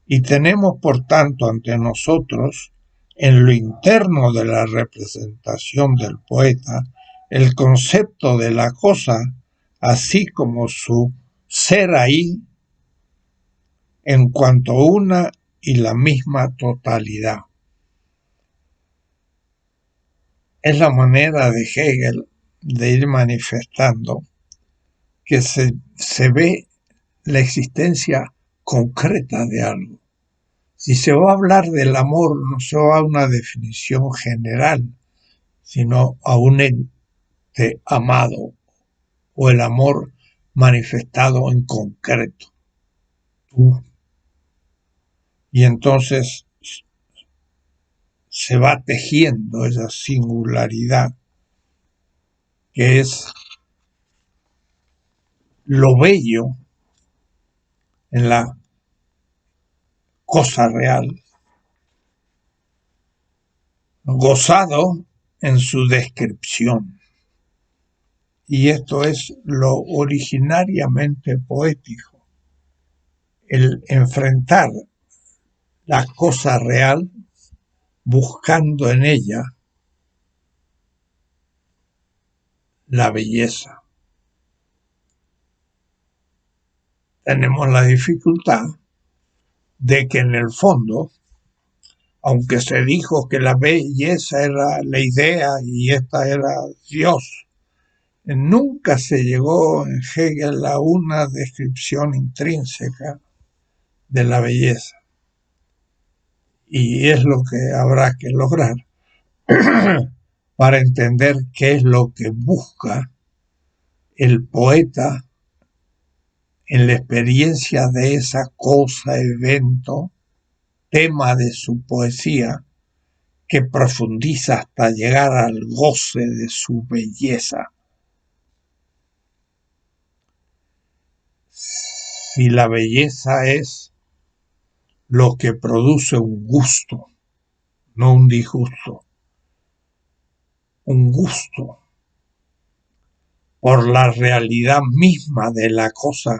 y tenemos por tanto ante nosotros, en lo interno de la representación del poeta, el concepto de la cosa, así como su ser ahí en cuanto una y la misma totalidad. Es la manera de Hegel de ir manifestando que se ve la existencia concreta de algo. Si se va a hablar del amor, no se va a una definición general, sino a un ente amado o el amor manifestado en concreto. Y entonces se va tejiendo esa singularidad que es lo bello en la cosa real, gozado en su descripción. Y esto es lo originariamente poético, el enfrentar la cosa real buscando en ella la belleza. Tenemos la dificultad de que en el fondo, aunque se dijo que la belleza era la idea y esta era Dios, nunca se llegó en Hegel a una descripción intrínseca de la belleza. Y es lo que habrá que lograr para entender qué es lo que busca el poeta en la experiencia de esa cosa, evento, tema de su poesía, que profundiza hasta llegar al goce de su belleza. Si la belleza es lo que produce un gusto, no un disgusto, un gusto por la realidad misma de la cosa,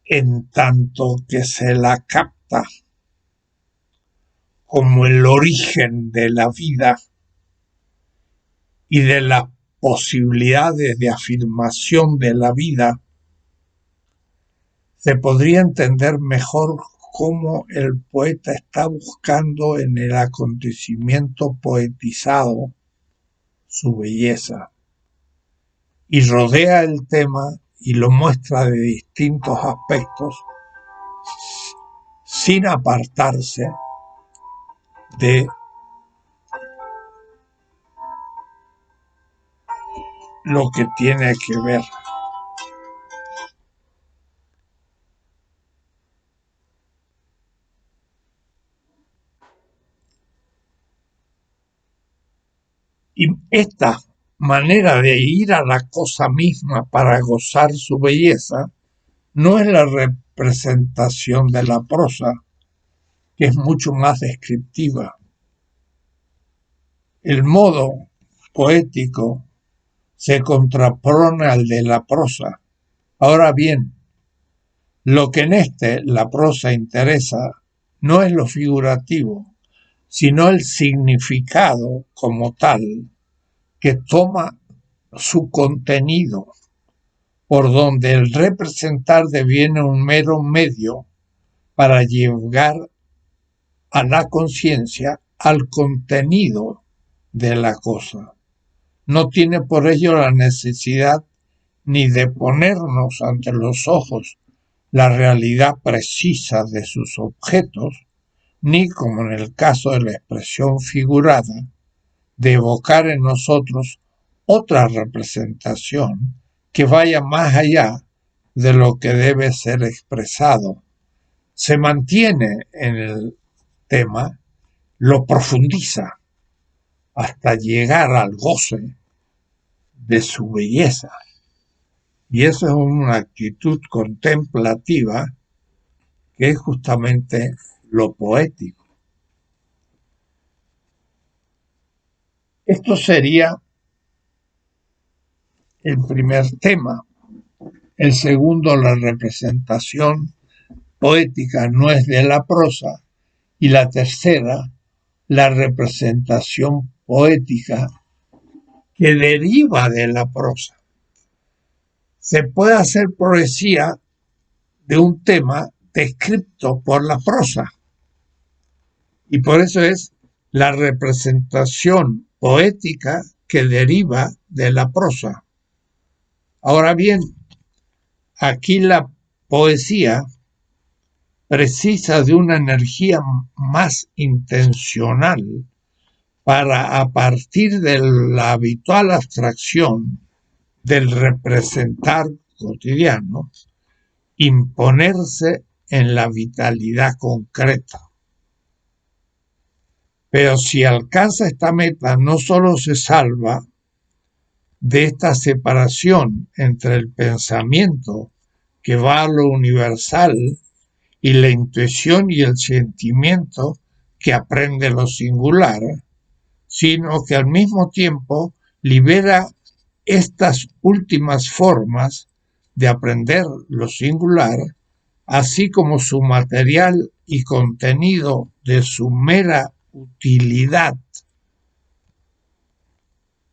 en tanto que se la capta como el origen de la vida y de las posibilidades de afirmación de la vida, se podría entender mejor cómo el poeta está buscando en el acontecimiento poetizado su belleza y rodea el tema y lo muestra de distintos aspectos sin apartarse de lo que tiene que ver. Y esta manera de ir a la cosa misma para gozar su belleza no es la representación de la prosa, que es mucho más descriptiva. El modo poético se contrapone al de la prosa. Ahora bien, lo que en la prosa interesa no es lo figurativo, sino el significado como tal, que toma su contenido, por donde el representar deviene un mero medio para llegar a la conciencia, al contenido de la cosa. No tiene por ello la necesidad ni de ponernos ante los ojos la realidad precisa de sus objetos, ni, como en el caso de la expresión figurada, de evocar en nosotros otra representación que vaya más allá de lo que debe ser expresado. Se mantiene en el tema, lo profundiza hasta llegar al goce de su belleza. Y eso es una actitud contemplativa que es justamente lo poético. Esto sería el primer tema. El segundo, la representación poética no es de la prosa. Y la tercera, la representación poética que deriva de la prosa. Se puede hacer poesía de un tema descrito por la prosa. Y por eso es la representación poética que deriva de la prosa. Ahora bien, aquí la poesía precisa de una energía más intencional para, a partir de la habitual abstracción del representar cotidiano, imponerse en la vitalidad concreta. Pero si alcanza esta meta, no solo se salva de esta separación entre el pensamiento que va a lo universal y la intuición y el sentimiento que aprende lo singular, sino que al mismo tiempo libera estas últimas formas de aprender lo singular, así como su material y contenido de su mera utilidad,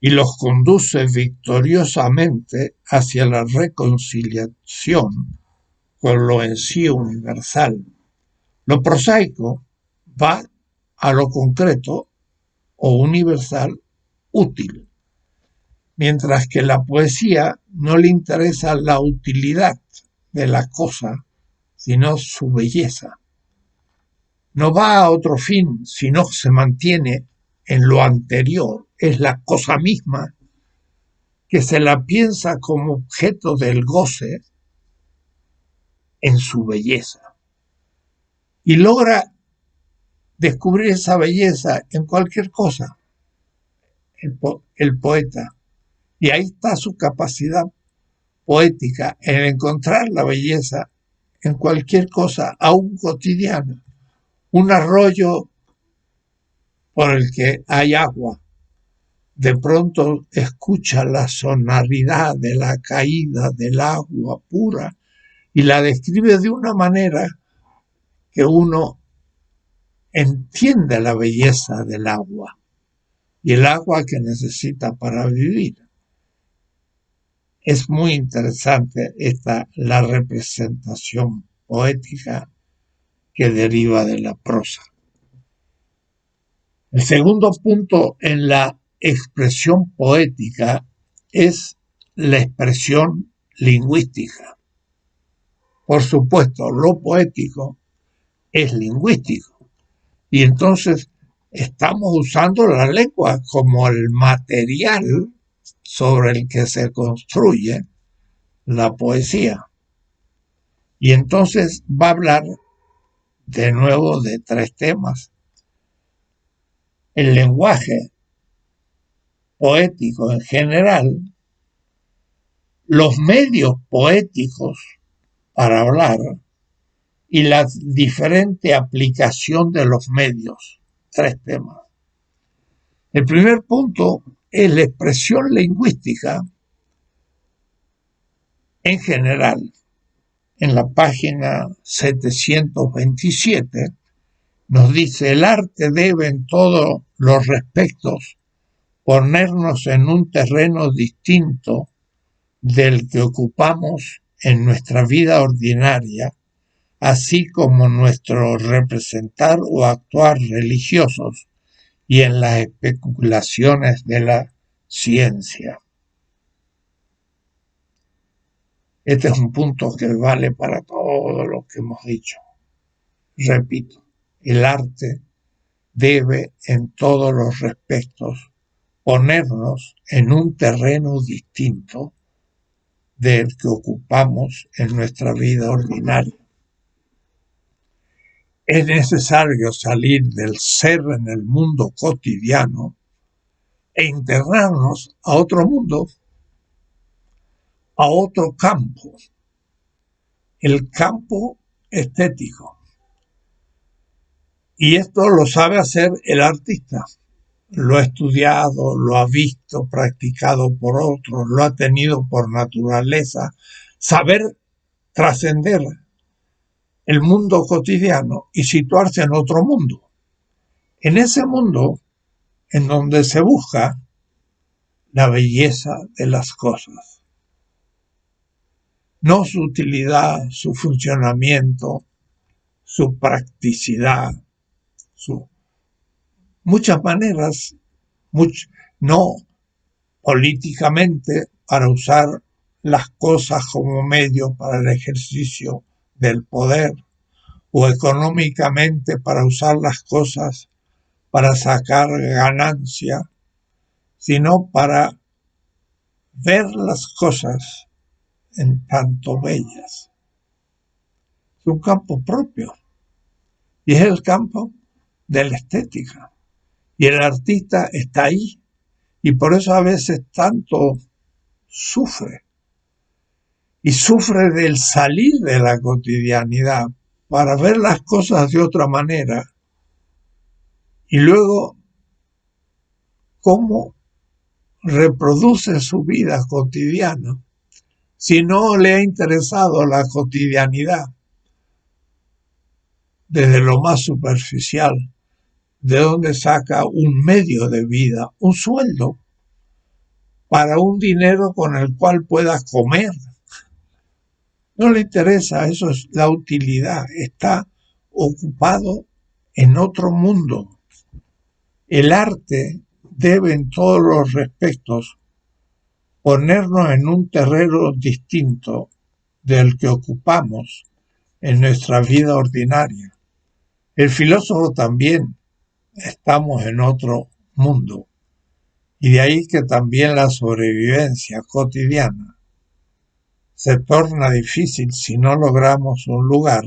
y los conduce victoriosamente hacia la reconciliación con lo en sí universal. Lo prosaico va a lo concreto o universal útil, mientras que la poesía no le interesa la utilidad de la cosa, sino su belleza. No va a otro fin, sino se mantiene en lo anterior, es la cosa misma, que se la piensa como objeto del goce en su belleza. Y logra descubrir esa belleza en cualquier cosa, el poeta. Y ahí está su capacidad poética, en encontrar la belleza en cualquier cosa, aún cotidiana. Un arroyo por el que hay agua, de pronto escucha la sonoridad de la caída del agua pura y la describe de una manera que uno entiende la belleza del agua y el agua que necesita para vivir. Es muy interesante la representación poética que deriva de la prosa. El segundo punto en la expresión poética es la expresión lingüística. Por supuesto, lo poético es lingüístico. Y entonces estamos usando la lengua como el material sobre el que se construye la poesía. Y entonces va a hablar de nuevo de tres temas. El lenguaje poético en general, los medios poéticos para hablar y la diferente aplicación de los medios. Tres temas. El primer punto es la expresión lingüística en general. En la página 727 nos dice: el arte debe en todos los respectos ponernos en un terreno distinto del que ocupamos en nuestra vida ordinaria, así como nuestro representar o actuar religiosos y en las especulaciones de la ciencia. Este es un punto que vale para todo lo que hemos dicho. Repito, el arte debe en todos los respectos ponernos en un terreno distinto del que ocupamos en nuestra vida ordinaria. Es necesario salir del ser en el mundo cotidiano e internarnos a otro mundo, a otro campo, el campo estético. Y esto lo sabe hacer el artista. Lo ha estudiado, lo ha visto, practicado por otros, lo ha tenido por naturaleza. Saber trascender el mundo cotidiano y situarse en otro mundo. En ese mundo en donde se busca la belleza de las cosas. No su utilidad, su funcionamiento, su practicidad, muchas maneras, no políticamente para usar las cosas como medio para el ejercicio del poder, o económicamente para usar las cosas para sacar ganancia, sino para ver las cosas en tanto bellas. Es un campo propio y es el campo de la estética. Y el artista está ahí y por eso a veces tanto sufre. Y sufre del salir de la cotidianidad para ver las cosas de otra manera y luego cómo reproduce su vida cotidiana si no le ha interesado la cotidianidad desde lo más superficial, de donde saca un medio de vida, un sueldo, para un dinero con el cual pueda comer. No le interesa, eso es la utilidad, está ocupado en otro mundo. El arte debe en todos los respectos ponernos en un terreno distinto del que ocupamos en nuestra vida ordinaria. El filósofo también estamos en otro mundo, y de ahí que también la sobrevivencia cotidiana se torna difícil si no logramos un lugar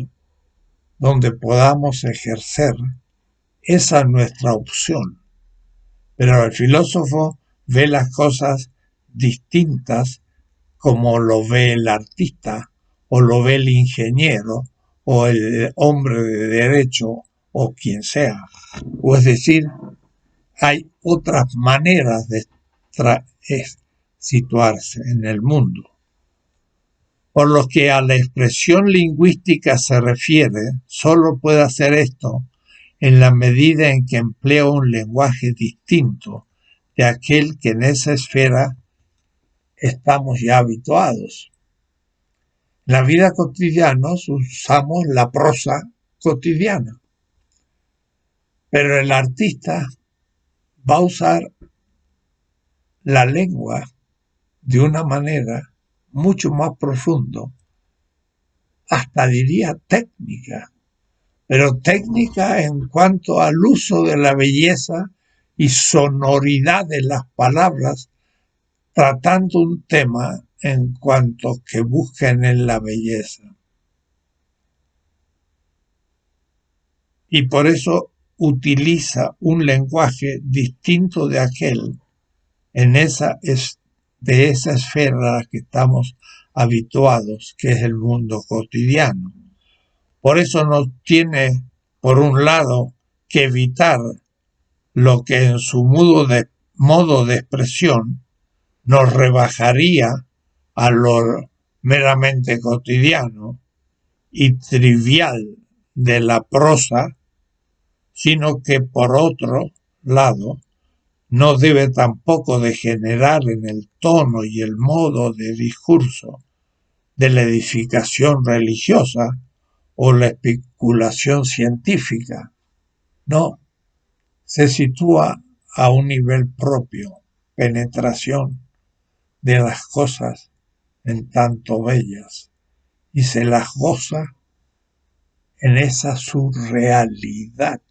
donde podamos ejercer esa nuestra opción. Pero el filósofo ve las cosas distintas como lo ve el artista, o lo ve el ingeniero, o el hombre de derecho, o quien sea. O es decir, hay otras maneras de situarse en el mundo. Por lo que a la expresión lingüística se refiere, solo puede hacer esto en la medida en que emplea un lenguaje distinto de aquel que en esa esfera estamos ya habituados. En la vida cotidiana usamos la prosa cotidiana, pero el artista va a usar la lengua de una manera mucho más profundo, hasta diría técnica, pero técnica en cuanto al uso de la belleza y sonoridad de las palabras, tratando un tema en cuanto que busquen en la belleza. Y por eso utiliza un lenguaje distinto de aquel de esa esfera a la que estamos habituados, que es el mundo cotidiano. Por eso no tiene, por un lado, que evitar lo que en su modo de expresión nos rebajaría a lo meramente cotidiano y trivial de la prosa, sino que por otro lado no debe tampoco degenerar en el tono y el modo de discurso de la edificación religiosa o la especulación científica. No, se sitúa a un nivel propio, penetración de las cosas en tanto bellas, y se las goza en esa surrealidad.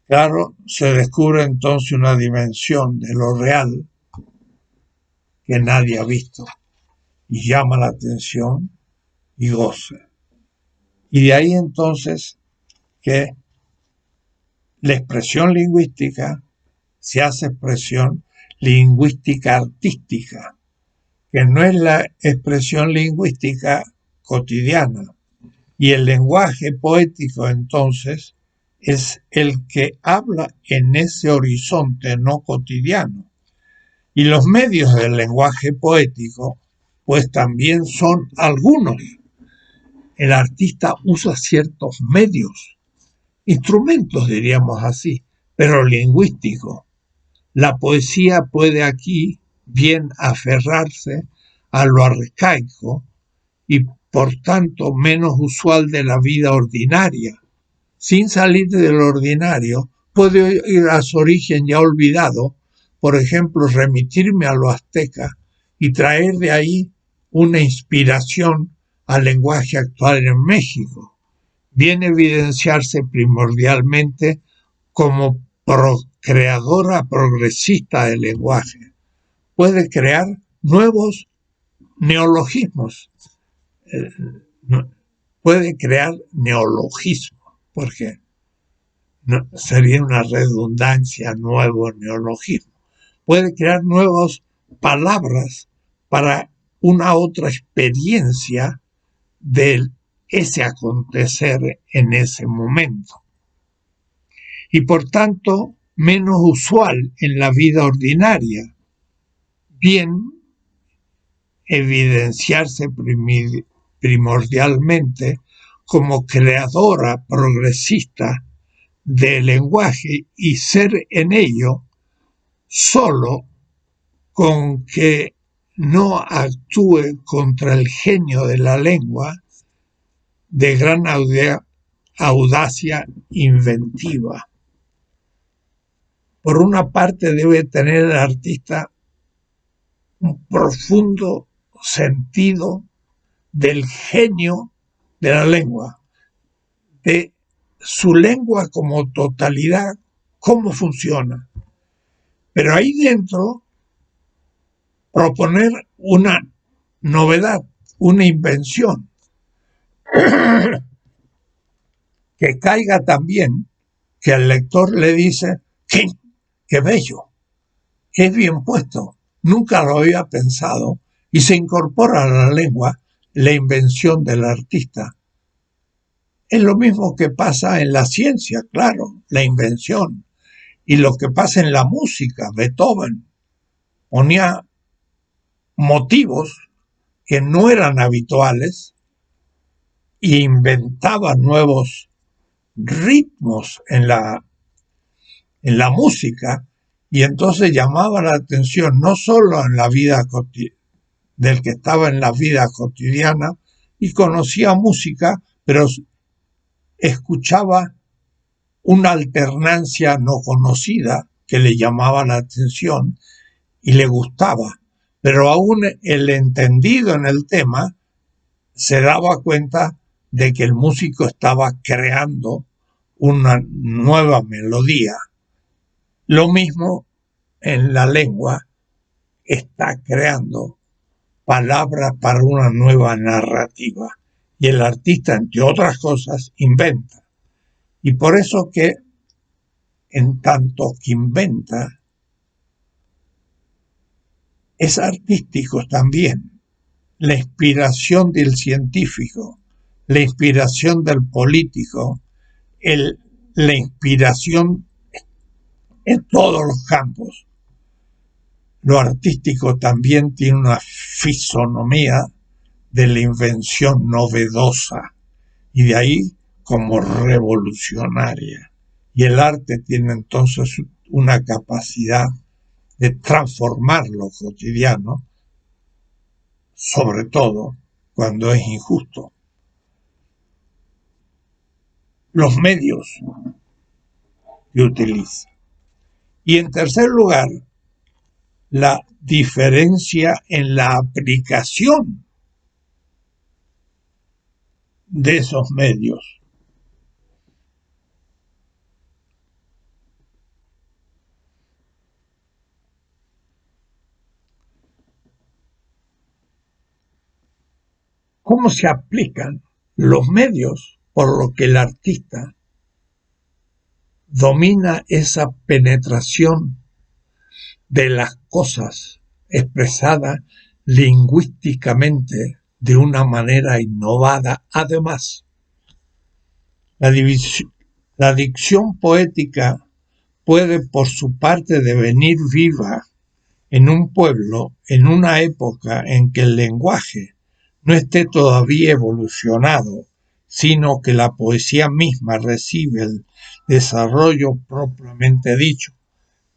Claro, se descubre entonces una dimensión de lo real que nadie ha visto y llama la atención y goza. Y de ahí entonces que la expresión lingüística se hace expresión lingüística artística, que no es la expresión lingüística cotidiana. Y el lenguaje poético entonces es el que habla en ese horizonte no cotidiano. Y los medios del lenguaje poético, pues también son algunos. El artista usa ciertos medios, instrumentos diríamos así, pero lingüísticos. La poesía puede aquí bien aferrarse a lo arcaico y por tanto menos usual de la vida ordinaria. Sin salir del ordinario, puede ir a su origen ya olvidado, por ejemplo, remitirme a lo azteca y traer de ahí una inspiración al lenguaje actual en México. Viene a evidenciarse primordialmente como creadora progresista del lenguaje. Puede crear nuevos neologismos. Puede crear neologismos, porque no, sería una redundancia, nuevo neologismo. Puede crear nuevas palabras para una otra experiencia de ese acontecer en ese momento. Y por tanto, menos usual en la vida ordinaria. Bien evidenciarse primordialmente como creadora progresista del lenguaje y ser en ello solo con que no actúe contra el genio de la lengua de gran audacia inventiva. Por una parte debe tener el artista un profundo sentido del genio de la lengua, de su lengua como totalidad, cómo funciona. Pero ahí dentro proponer una novedad, una invención, que caiga también, que al lector le dice, ¡qué bello! ¡Qué bien puesto! Nunca lo había pensado, y se incorpora a la lengua la invención del artista. Es lo mismo que pasa en la ciencia, claro, la invención, y lo que pasa en la música. Beethoven ponía motivos que no eran habituales e inventaba nuevos ritmos en la música, y entonces llamaba la atención no solo en la vida del que estaba en la vida cotidiana y conocía música, pero escuchaba una alternancia no conocida que le llamaba la atención y le gustaba. Pero aún el entendido en el tema se daba cuenta de que el músico estaba creando una nueva melodía. Lo mismo en la lengua, está creando palabras para una nueva narrativa. Y el artista, entre otras cosas, inventa. Y por eso que, en tanto que inventa, es artístico también. La inspiración del científico, la inspiración del político, la inspiración en todos los campos. Lo artístico también tiene una fisonomía de la invención novedosa y de ahí como revolucionaria. Y el arte tiene entonces una capacidad de transformar lo cotidiano, sobre todo cuando es injusto. Los medios que utiliza. Y en tercer lugar, la diferencia en la aplicación de esos medios. ¿Cómo se aplican los medios? Por lo que el artista domina esa penetración de las cosas expresada lingüísticamente de una manera innovada. Además, la dicción poética puede por su parte devenir viva en un pueblo, en una época en que el lenguaje no esté todavía evolucionado, sino que la poesía misma recibe el desarrollo propiamente dicho.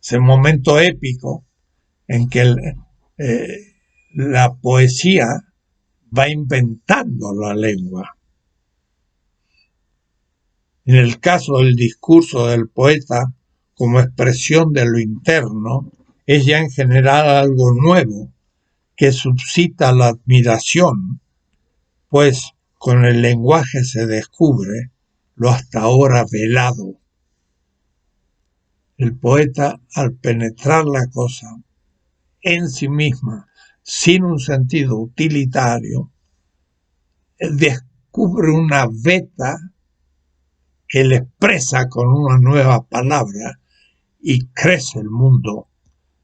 Ese momento épico en que la poesía va inventando la lengua. En el caso del discurso del poeta, como expresión de lo interno, es ya en general algo nuevo que suscita la admiración, pues con el lenguaje se descubre lo hasta ahora velado. El poeta, al penetrar la cosa en sí misma, sin un sentido utilitario, descubre una veta que le expresa con una nueva palabra y crece el mundo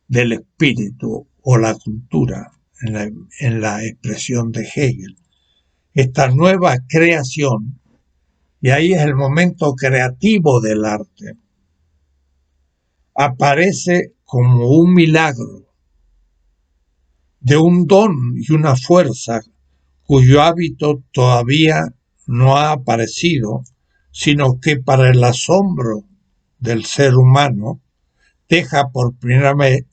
del espíritu o la cultura en la expresión de Hegel. Esta nueva creación, y ahí es el momento creativo del arte, aparece como un milagro de un don y una fuerza cuyo hábito todavía no ha aparecido, sino que para el asombro del ser humano deja por primera vez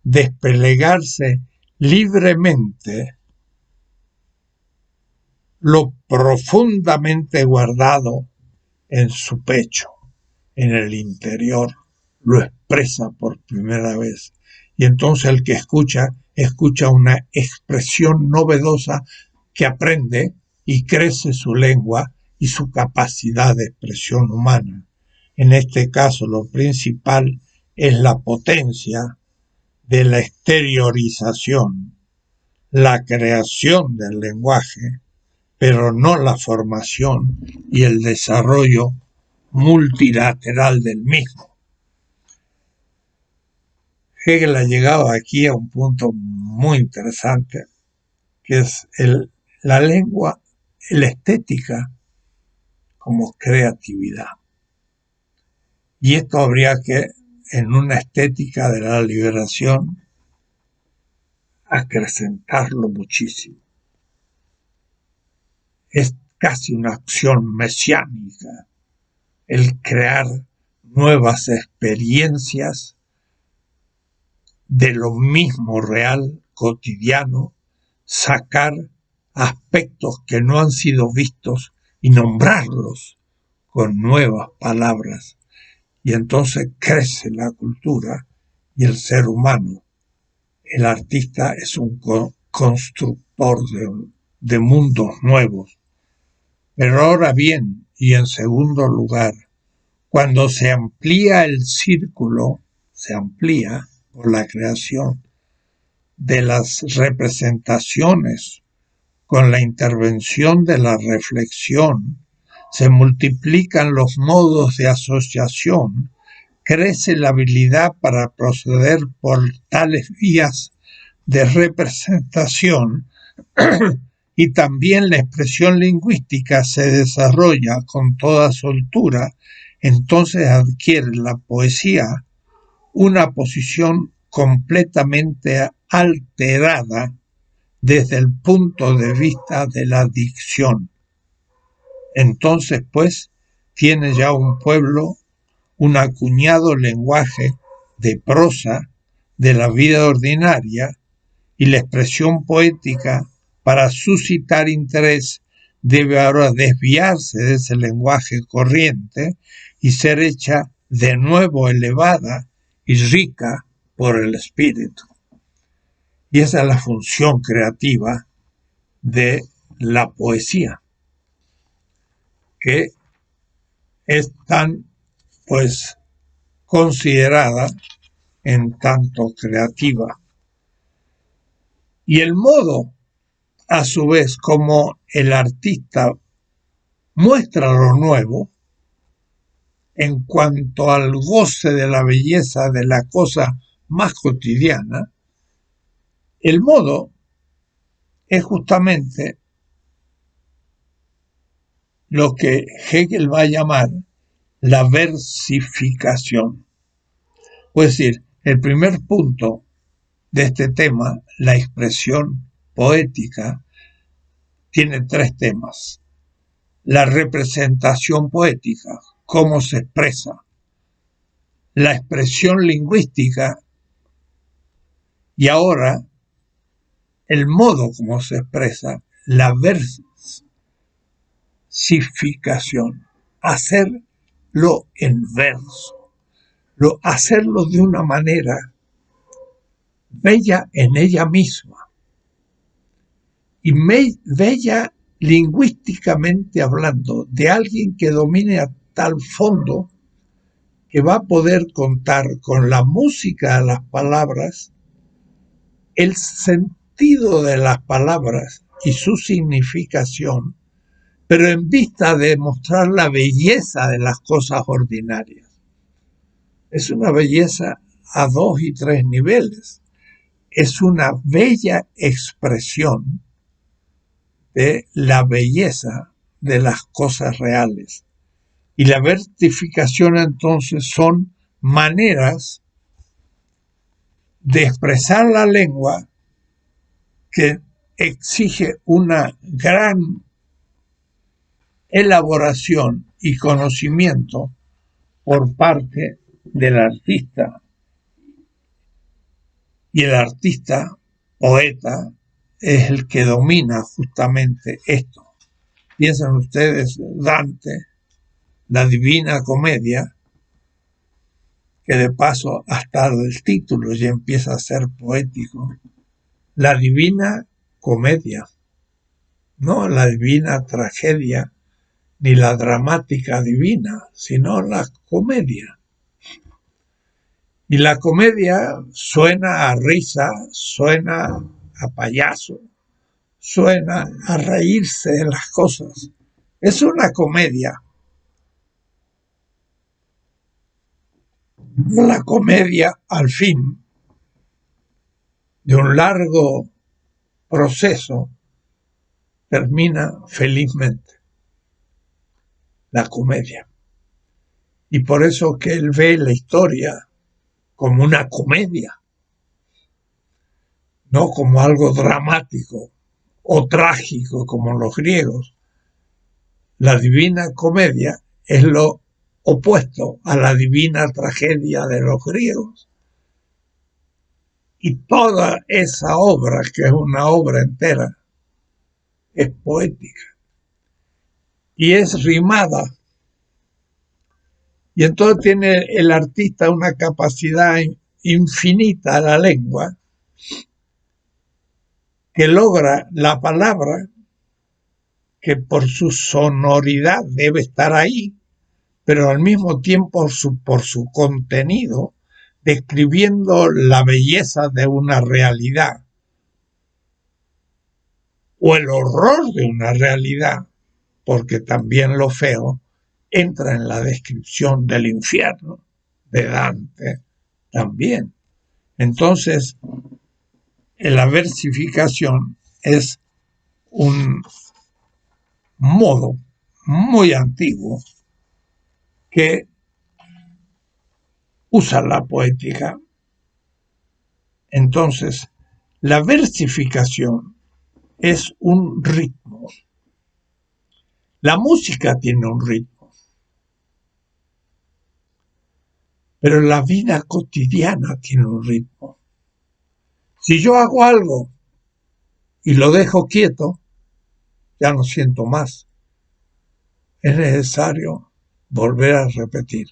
desplegarse libremente lo profundamente guardado en su pecho, en el interior, lo expresa por primera vez. Y entonces el que escucha una expresión novedosa que aprende y crece su lengua y su capacidad de expresión humana. En este caso, lo principal es la potencia de la exteriorización, la creación del lenguaje, pero no la formación y el desarrollo multilateral del mismo. Hegel ha llegado aquí a un punto muy interesante, que es la lengua, la estética como creatividad. Y esto habría que, en una estética de la liberación, acrecentarlo muchísimo. Es casi una acción mesiánica el crear nuevas experiencias de lo mismo real, cotidiano, sacar aspectos que no han sido vistos y nombrarlos con nuevas palabras. Y entonces crece la cultura y el ser humano el artista es un constructor de mundos nuevos. Pero ahora bien, y en segundo lugar, cuando se amplía el círculo, se amplía por la creación de las representaciones con la intervención de la reflexión, se multiplican los modos de asociación, crece la habilidad para proceder por tales vías de representación y también la expresión lingüística se desarrolla con toda soltura, entonces adquiere la poesía una posición completamente alterada desde el punto de vista de la dicción. Entonces, pues, tiene ya un pueblo un acuñado lenguaje de prosa de la vida ordinaria y la expresión poética para suscitar interés debe ahora desviarse de ese lenguaje corriente y ser hecha de nuevo elevada y rica por el espíritu. Y esa es la función creativa de la poesía, que es tan, pues, considerada en tanto creativa. Y el modo, a su vez, como el artista muestra lo nuevo, en cuanto al goce de la belleza de la cosa más cotidiana, el modo es justamente lo que Hegel va a llamar la versificación. Es decir, el primer punto de este tema, la expresión poética, tiene tres temas. La representación poética, cómo se expresa, la expresión lingüística y ahora el modo como se expresa, la versificación, hacerlo en verso, hacerlo de una manera bella en ella misma y bella lingüísticamente hablando, de alguien que domine a tal fondo que va a poder contar con la música de las palabras, el sentido de las palabras y su significación, pero en vista de mostrar la belleza de las cosas ordinarias. Es una belleza a 2 y 3 niveles. Es una bella expresión de la belleza de las cosas reales. Y la versificación entonces son maneras de expresar la lengua que exige una gran elaboración y conocimiento por parte del artista. Y el artista, poeta, es el que domina justamente esto. Piensen ustedes, Dante, la Divina Comedia, que de paso hasta el título ya empieza a ser poético. La Divina Comedia, no la Divina Tragedia, ni la dramática divina, sino la comedia. Y la comedia suena a risa, suena a payaso, suena a reírse de las cosas. Es una comedia. La comedia, al fin, de un largo proceso, termina felizmente. La comedia. Y por eso que él ve la historia como una comedia, no como algo dramático o trágico como los griegos. La Divina Comedia es lo opuesto a la Divina Tragedia de los griegos. Y toda esa obra, que es una obra entera, es poética y es rimada. Y entonces tiene el artista una capacidad infinita a la lengua que logra la palabra, que por su sonoridad debe estar ahí, pero al mismo tiempo por su contenido, describiendo la belleza de una realidad o el horror de una realidad, porque también lo feo entra en la descripción del infierno de Dante también. Entonces, la versificación es un modo muy antiguo que usa la poética. Entonces, la versificación es un ritmo. La música tiene un ritmo, pero la vida cotidiana tiene un ritmo. Si yo hago algo y lo dejo quieto, ya no siento más. Es necesario volver a repetir.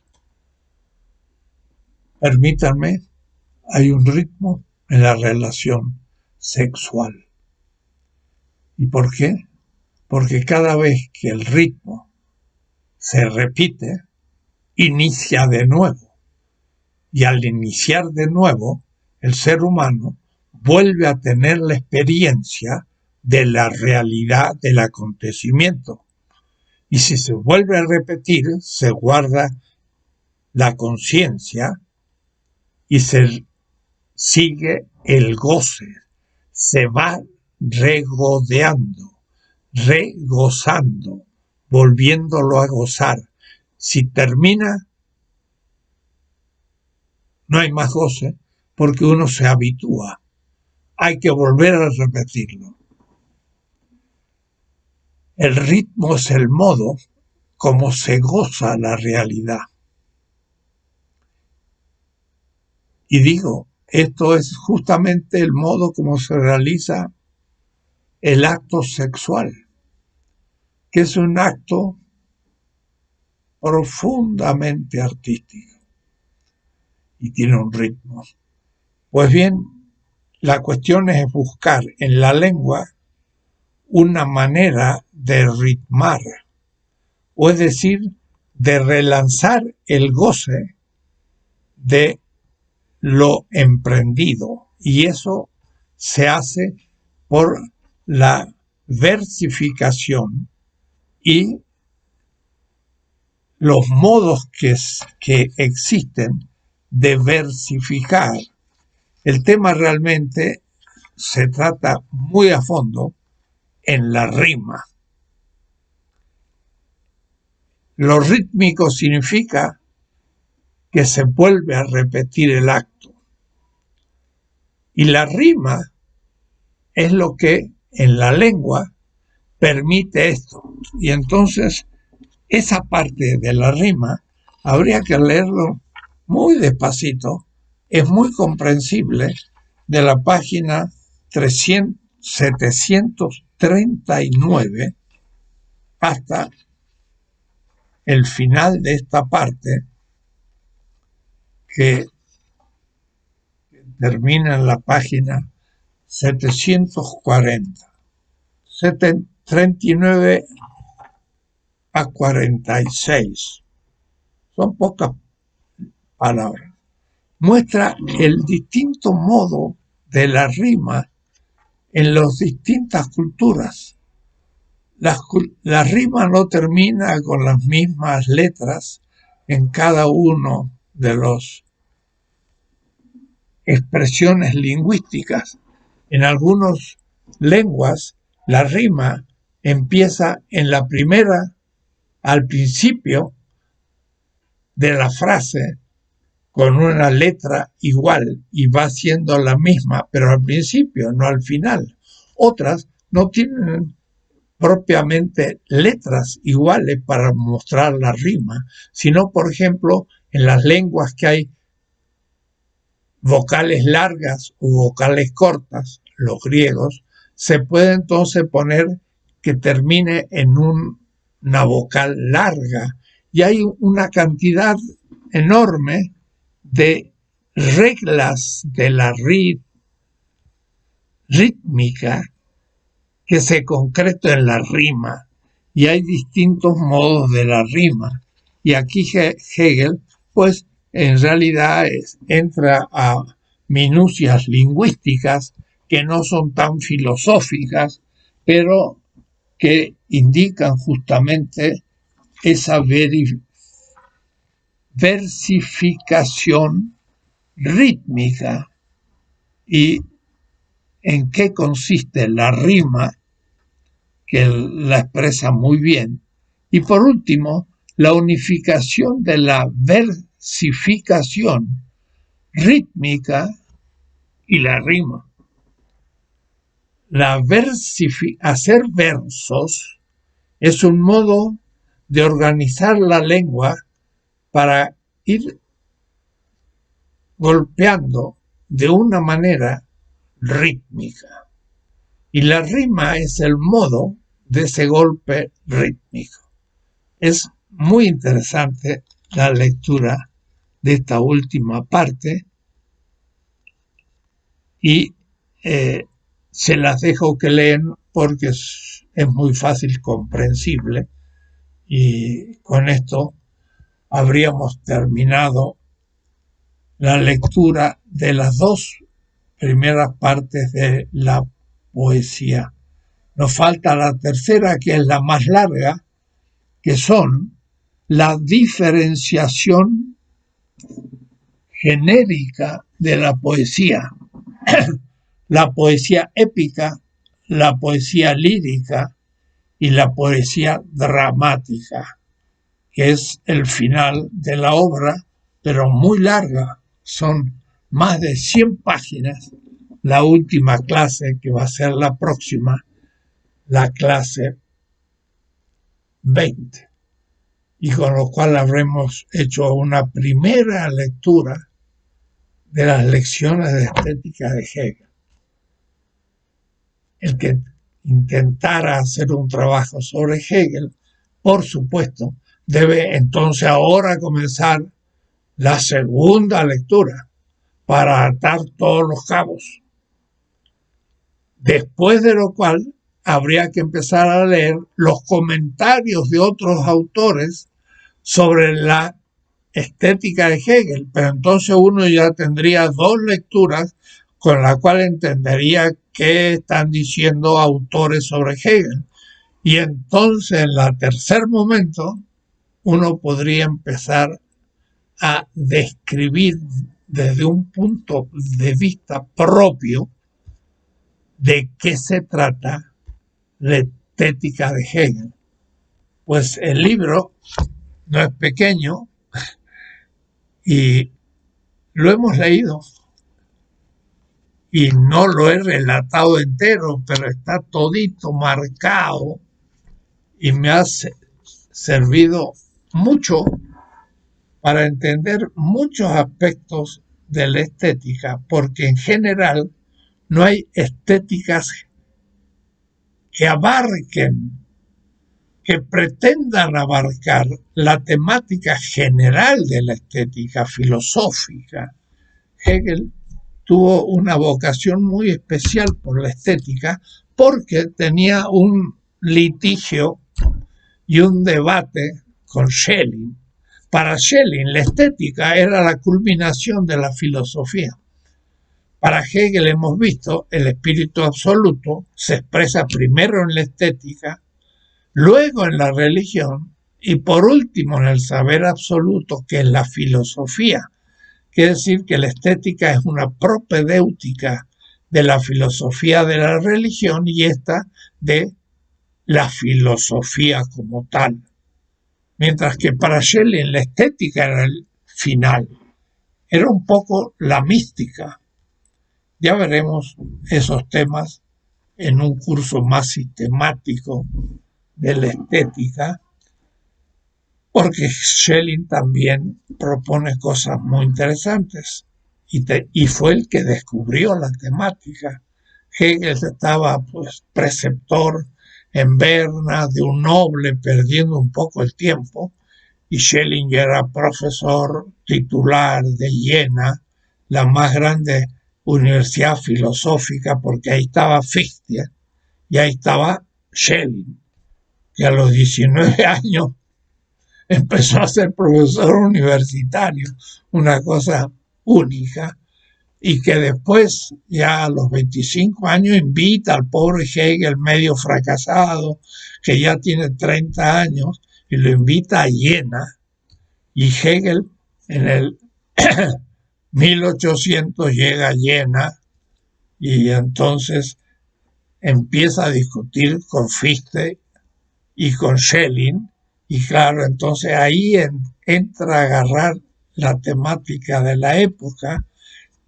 Permítanme, hay un ritmo en la relación sexual. ¿Y por qué? Porque cada vez que el ritmo se repite, inicia de nuevo. Y al iniciar de nuevo, el ser humano vuelve a tener la experiencia de la realidad del acontecimiento. Y si se vuelve a repetir, se guarda la conciencia y se sigue el goce, se va regodeando, regozando, volviéndolo a gozar. Si termina, no hay más goce porque uno se habitúa. Hay que volver a repetirlo. El ritmo es el modo como se goza la realidad. Y digo, esto es justamente el modo como se realiza el acto sexual, que es un acto profundamente artístico y tiene un ritmo. Pues bien, la cuestión es buscar en la lengua una manera de ritmar, o es decir, de relanzar el goce de lo emprendido, y eso se hace por la versificación y los modos que existen de versificar. El tema realmente se trata muy a fondo en la rima. Lo rítmico significa que se vuelve a repetir el acto. Y la rima es lo que en la lengua permite esto. Y entonces esa parte de la rima habría que leerlo muy despacito. Es muy comprensible de la página 739 hasta el final de esta parte que termina en la página 740. 39 a 46. Son pocas palabras. Muestra el distinto modo de la rima en las distintas culturas. La rima no termina con las mismas letras en cada uno de los expresiones lingüísticas. En algunas lenguas la rima empieza en la primera, al principio de la frase, con una letra igual y va siendo la misma, pero al principio, no al final. Otras no tienen propiamente letras iguales para mostrar la rima, sino, por ejemplo, en las lenguas que hay vocales largas o vocales cortas, los griegos, se puede entonces poner que termine en una vocal larga, y hay una cantidad enorme de reglas de la rítmica que se concreta en la rima, y hay distintos modos de la rima. Y aquí Hegel, pues, en realidad entra a minucias lingüísticas que no son tan filosóficas, pero que indican justamente esa versificación rítmica y en qué consiste la rima, que la expresa muy bien, y por último, la unificación de la versificación rítmica y la rima. Hacer versos es un modo de organizar la lengua para ir golpeando de una manera rítmica. Y la rima es el modo de ese golpe rítmico. Es muy interesante la lectura de esta última parte y se las dejo que leen porque es muy fácil comprensible, y con esto habríamos terminado la lectura de las dos primeras partes de la poesía. Nos falta la tercera, que es la más larga, que son la diferenciación genérica de la poesía. La poesía épica, la poesía lírica y la poesía dramática, que es el final de la obra, pero muy larga. Son más de 100 páginas. La última clase, que va a ser la próxima, la clase 20. Y con lo cual habremos hecho una primera lectura de las lecciones de estética de Hegel. El que intentara hacer un trabajo sobre Hegel, por supuesto, debe entonces ahora comenzar la segunda lectura para atar todos los cabos. Después de lo cual habría que empezar a leer los comentarios de otros autores sobre la estética de Hegel, pero entonces uno ya tendría dos lecturas con la cual entendería qué están diciendo autores sobre Hegel. Y entonces en el tercer momento uno podría empezar a describir desde un punto de vista propio de qué se trata la estética de Hegel. Pues el libro no es pequeño y lo hemos leído y no lo he relatado entero, pero está todito marcado y me ha servido mucho para entender muchos aspectos de la estética, porque en general no hay estéticas que abarquen, que pretendan abarcar la temática general de la estética filosófica. Hegel tuvo una vocación muy especial por la estética porque tenía un litigio y un debate con Schelling. Para Schelling, la estética era la culminación de la filosofía. Para Hegel, hemos visto, el espíritu absoluto se expresa primero en la estética, luego en la religión y por último en el saber absoluto, que es la filosofía. Quiere decir que la estética es una propedéutica de la filosofía de la religión y esta de la filosofía como tal. Mientras que para Schelling la estética era el final, era un poco la mística. Ya veremos esos temas en un curso más sistemático de la estética, porque Schelling también propone cosas muy interesantes y fue el que descubrió la temática. Hegel estaba pues preceptor en Berna de un noble, perdiendo un poco el tiempo, y Schelling era profesor titular de Jena, la más grande universidad filosófica, porque ahí estaba Fichte y ahí estaba Schelling, que a los 19 años empezó a ser profesor universitario, una cosa única, y que después, ya a los 25 años, invita al pobre Hegel medio fracasado, que ya tiene 30 años, y lo invita a Jena, y Hegel en el 1800 llega a Jena, y entonces empieza a discutir con Fichte y con Schelling, y claro, entonces ahí entra a agarrar la temática de la época,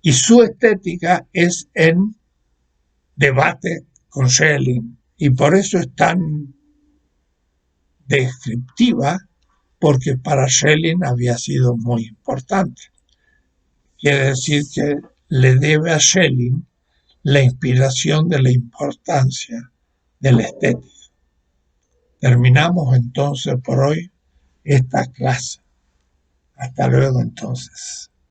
y su estética es en debate con Schelling, y por eso es tan descriptiva, porque para Schelling había sido muy importante. Quiere decir que le debe a Schelling la inspiración de la importancia de la estética. Terminamos entonces por hoy esta clase. Hasta luego entonces.